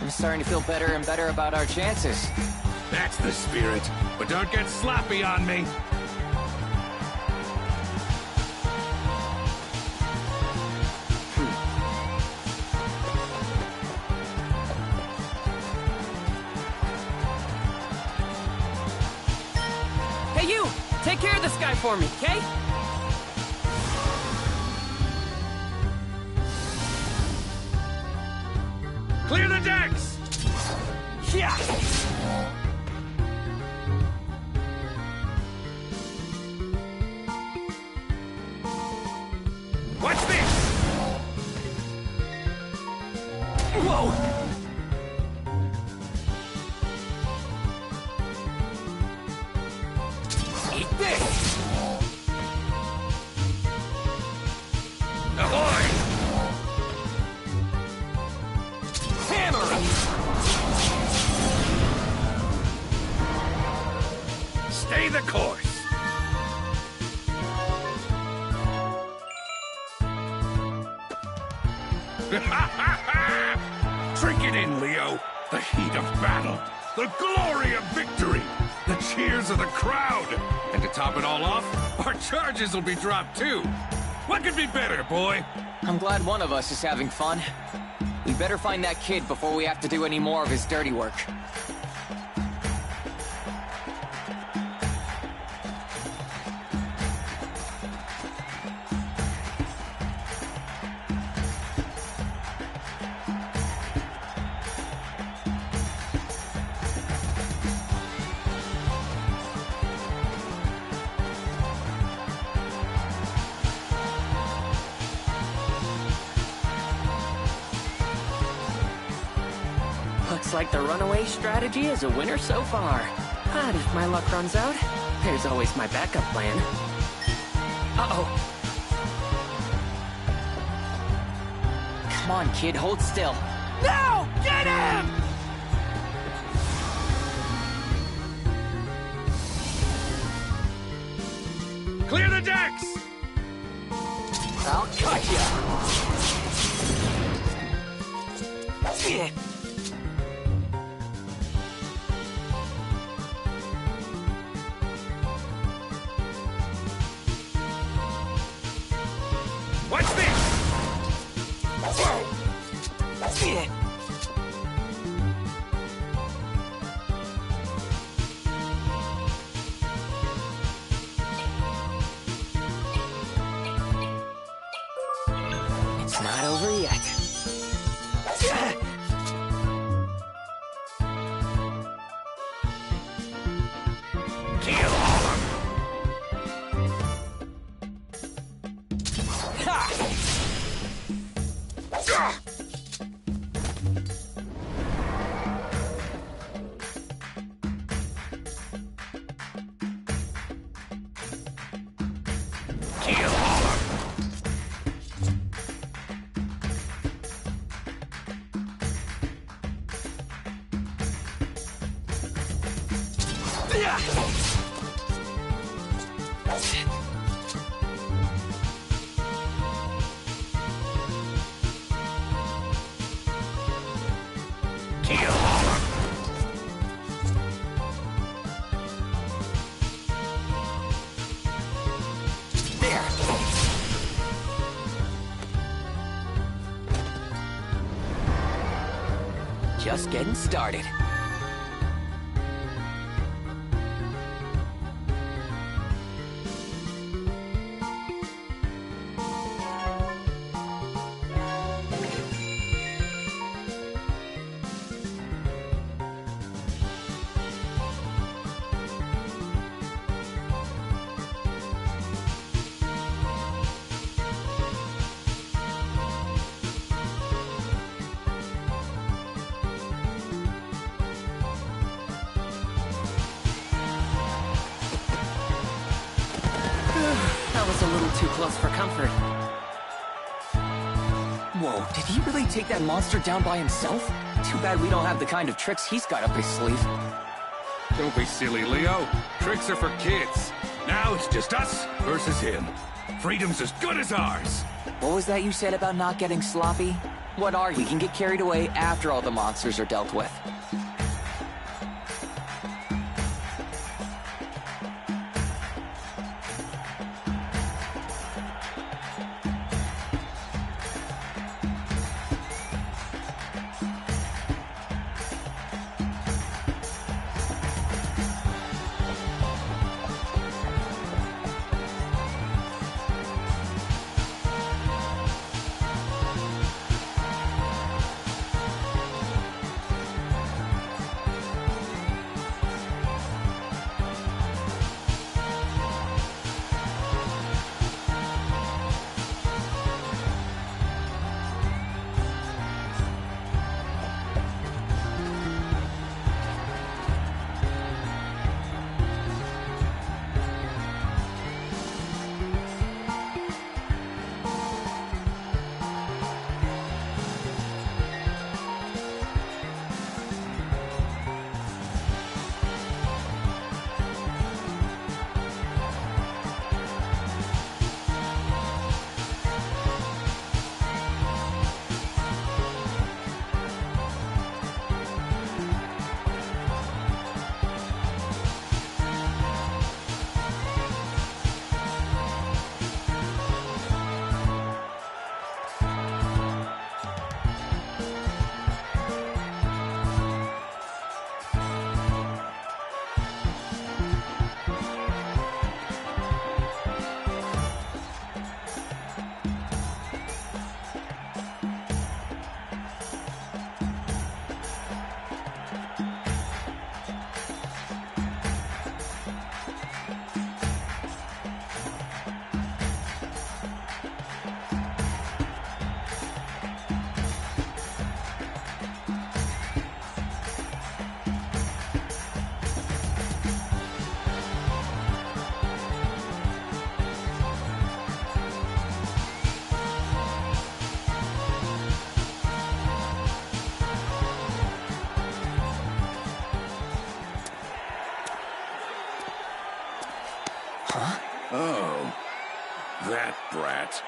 I'm starting to feel better and better about our chances. That's the spirit. But don't get sloppy on me. Hey you! Take care of this guy for me, okay? Clear the decks! Yeah! What's this? Whoa! Eat this! Ahoy! Hammer! Stay the course! Drink it in, Leo. The heat of battle. The glory of victory. The cheers of the crowd. And to top it all off, our charges will be dropped too. What could be better, boy? I'm glad one of us is having fun. We better find that kid before we have to do any more of his dirty work. Looks like the runaway strategy is a winner so far. But if my luck runs out, there's always my backup plan. Uh-oh. Come on, kid, hold still. No! Get him! Clear the decks! I'll cut ya! What's this? It's not over yet. Kill all of Just getting started. That was a little too close for comfort. Whoa, did he really take that monster down by himself? Too bad we don't have the kind of tricks he's got up his sleeve. Don't be silly, Leo. Tricks are for kids. Now it's just us versus him. Freedom's as good as ours. What was that you said about not getting sloppy? What are you? Can get carried away after all the monsters are dealt with. Huh? Oh, that brat.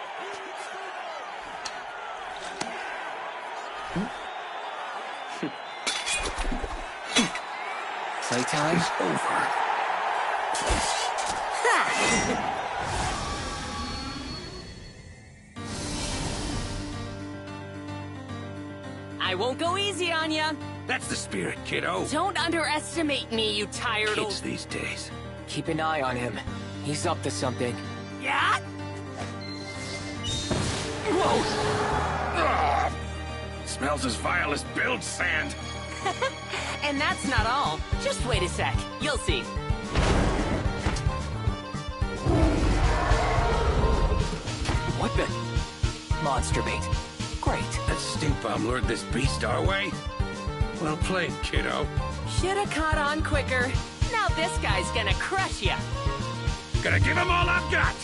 Playtime? It's over. I won't go easy on ya. That's the spirit, kiddo. Don't underestimate me, you tired Kids these days. Keep an eye on him. He's up to something. Yeah? Whoa! Smells as vile as build sand. And that's not all. Just wait a sec. You'll see. What the? Monster bait. Great. That stink bomb lured this beast our way. Well played, kiddo. Shoulda caught on quicker. Now this guy's gonna crush ya. Gonna give him all I've got.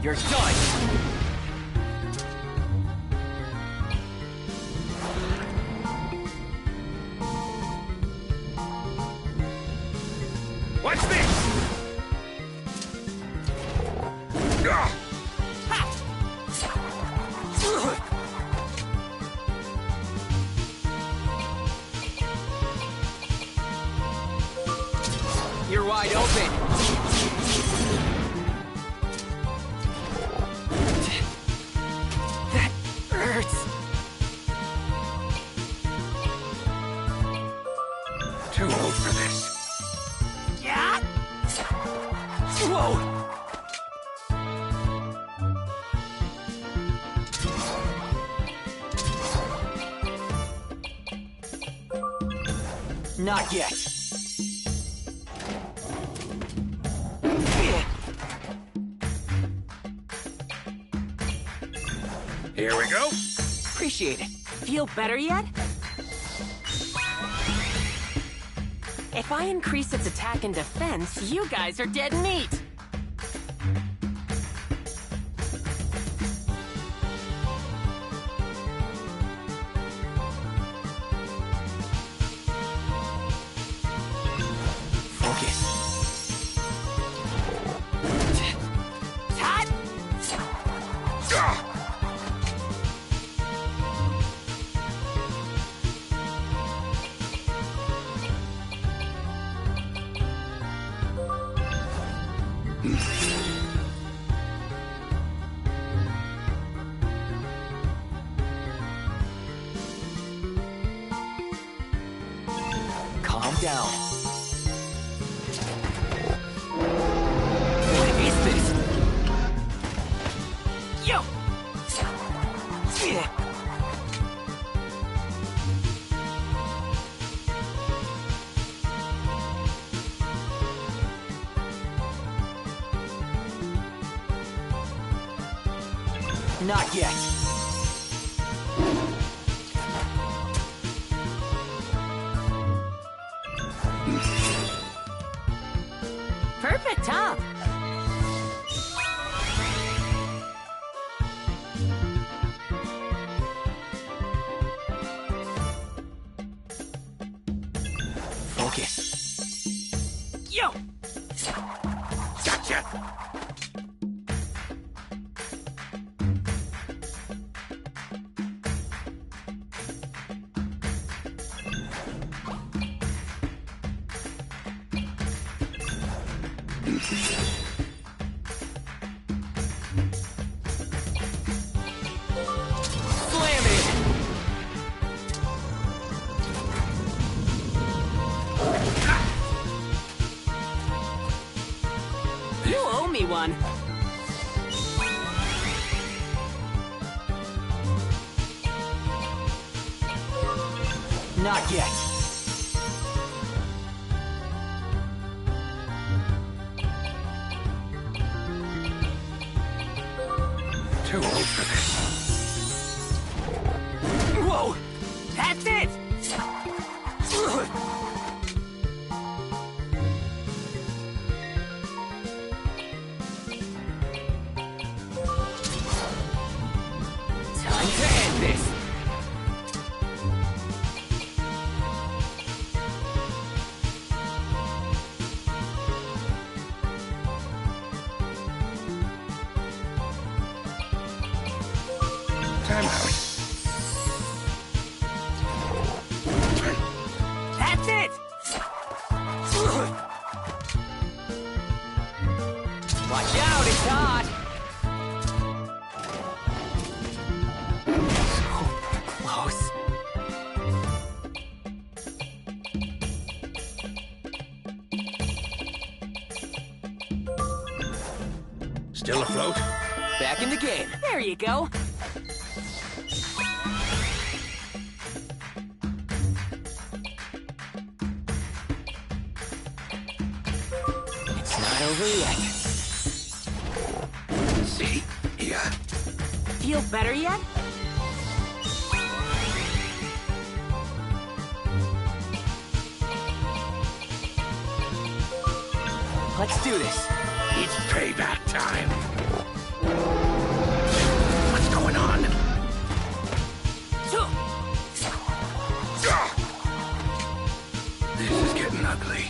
You're done! What's this? You're wide open! That hurts! Too old for this. Yeah? Whoa! Not yet. Here we go. Appreciate it. Feel better yet? If I increase its attack and defense, you guys are dead meat. Focus. Tot! Calm down. What is this? Yo! Not yet. Perfect top. Focus. Yo! Gotcha. Slam it! You owe me one. Not yet. Too old for this. Whoa! That's it! Time to end this. Time out. That's it! Watch out, it's hot! Close. Still afloat? Back in the game. There you go. It's not over yet. See? Yeah. Feel better yet? Let's do this. It's payback time. What's going on? This is getting ugly.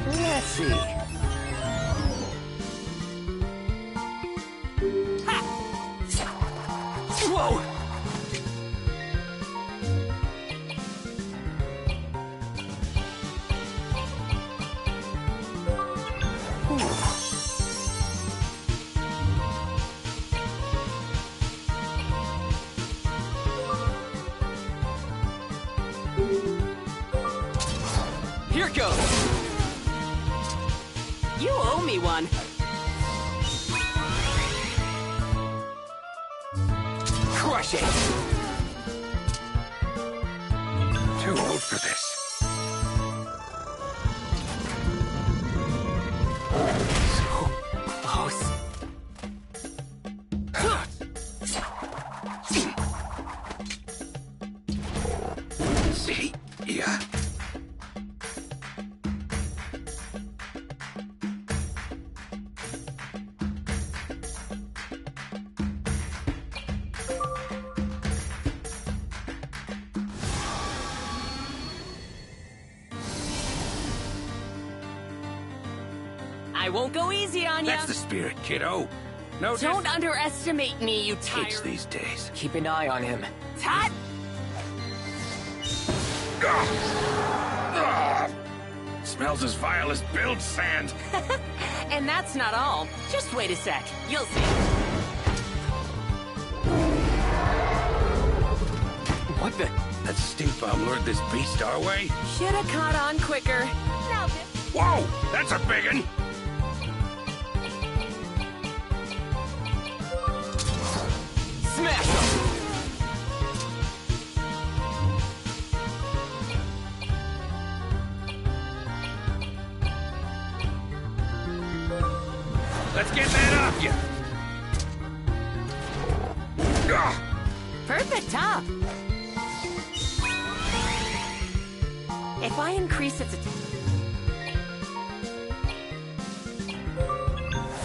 Let's see. Ha! Whoa! Here goes! You owe me one. Crush it! Too old for this. Close. See? Yeah. I won't go easy on you. That's the spirit, kiddo. No, Don't underestimate me, you kids tired. these days. Keep an eye on him. Tot! Smells as vile as build sand. And that's not all. Just wait a sec. You'll see. What the? That stink bomb lured this beast our way? Should have caught on quicker. Now this. Whoa! That's a big one! Smash him! Let's get that off you! Perfect, huh? If I increase its...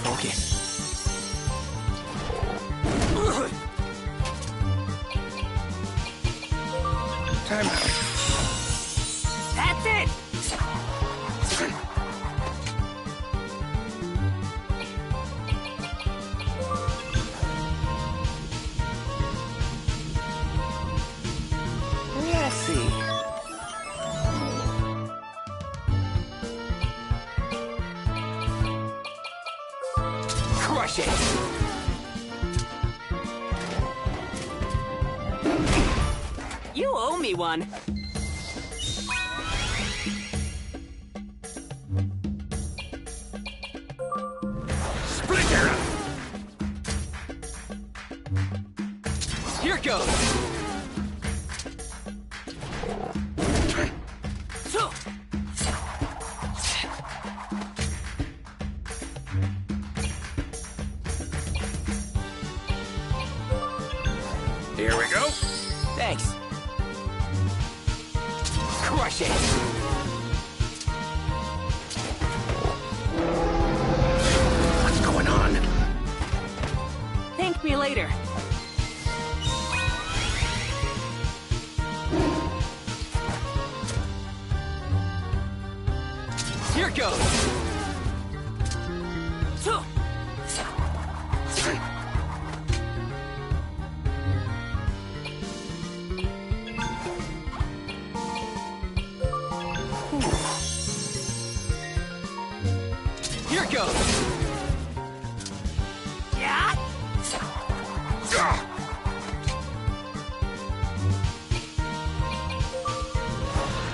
Focus. Time out. That's it! Let's see. Crush it! You owe me one. Splinter! Here goes! Here we go. Thanks. Crush it! What's going on? Thank me later. Here goes! goes! Yeah!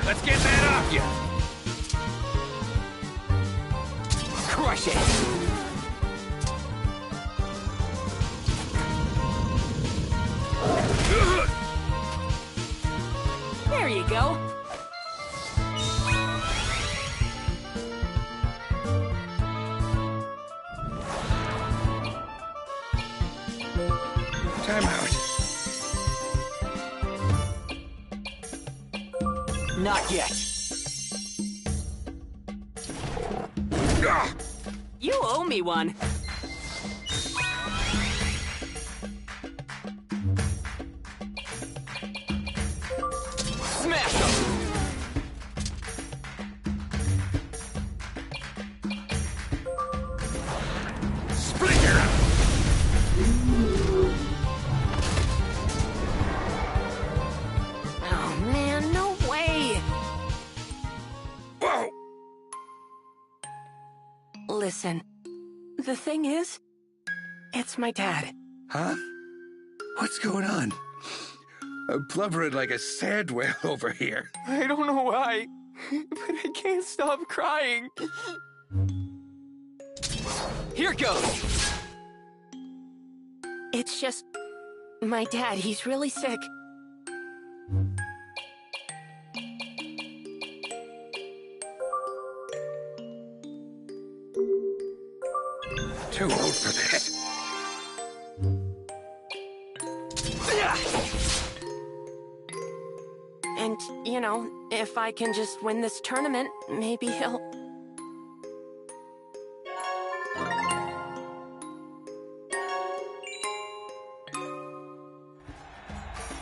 Let's get that off you! Crush it! There you go. Time out. Not yet. You owe me one. Smash him! Splinter! Oh man, no way! Whoa! Listen, the thing is, it's my dad. Huh? What's going on? I'm blubbering like a sand whale over here. I don't know why, but I can't stop crying. Here goes! It's just... my dad, he's really sick. Too old for this. And, you know, if I can just win this tournament, maybe he'll...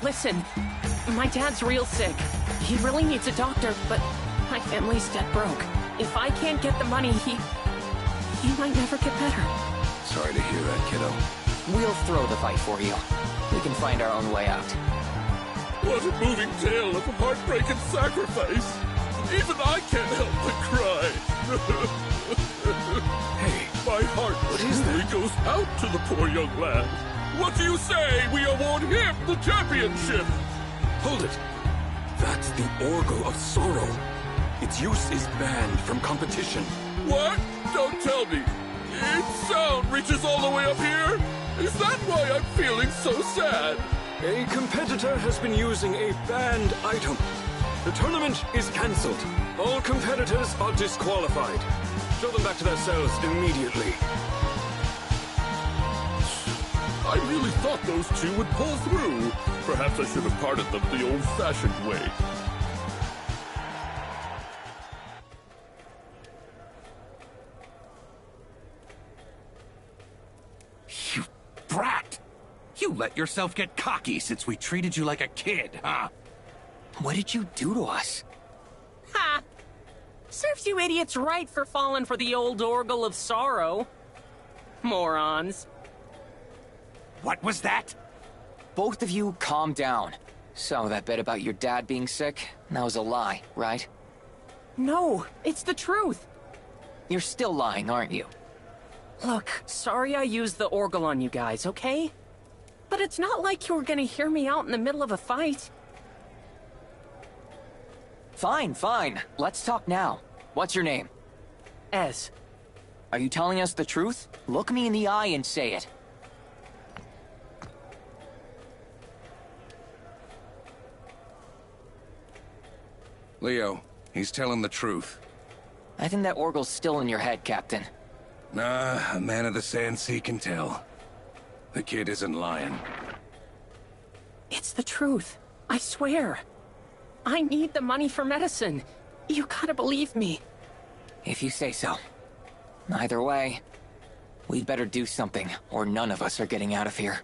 Listen, my dad's real sick. He really needs a doctor, but my family's dead broke. If I can't get the money, he might never get better. Sorry to hear that, kiddo. We'll throw the fight for you. We can find our own way out. What a moving tale of heartbreak and sacrifice. Even I can't help but cry. Hey, my heart truly goes out to the poor young lad. What do you say we award him the championship? Hold it. That's the Orgle of Sorrow. Its use is banned from competition. What? Don't tell me. Its sound reaches all the way up here? Is that why I'm feeling so sad? A competitor has been using a banned item. The tournament is cancelled. All competitors are disqualified. Show them back to their cells immediately. I really thought those two would pull through. Perhaps I should have parted them the old-fashioned way. You brat! You let yourself get cocky since we treated you like a kid, huh? What did you do to us? Ha! Serves you idiots right for falling for the old Orgle of Sorrow. Morons. What was that? Both of you calm down. So that bit about your dad being sick, that was a lie, right? No, it's the truth. You're still lying, aren't you? Look, sorry I used the Orgle on you guys, okay? But it's not like you were gonna hear me out in the middle of a fight. Fine, fine. Let's talk now. What's your name? Ez. Are you telling us the truth? Look me in the eye and say it. Leo, he's telling the truth. I think that Orgle's still in your head, Captain. Nah, a man of the Sand Sea can tell. The kid isn't lying. It's the truth. I swear. I need the money for medicine. You gotta believe me. If you say so. Either way, we'd better do something, or none of us are getting out of here.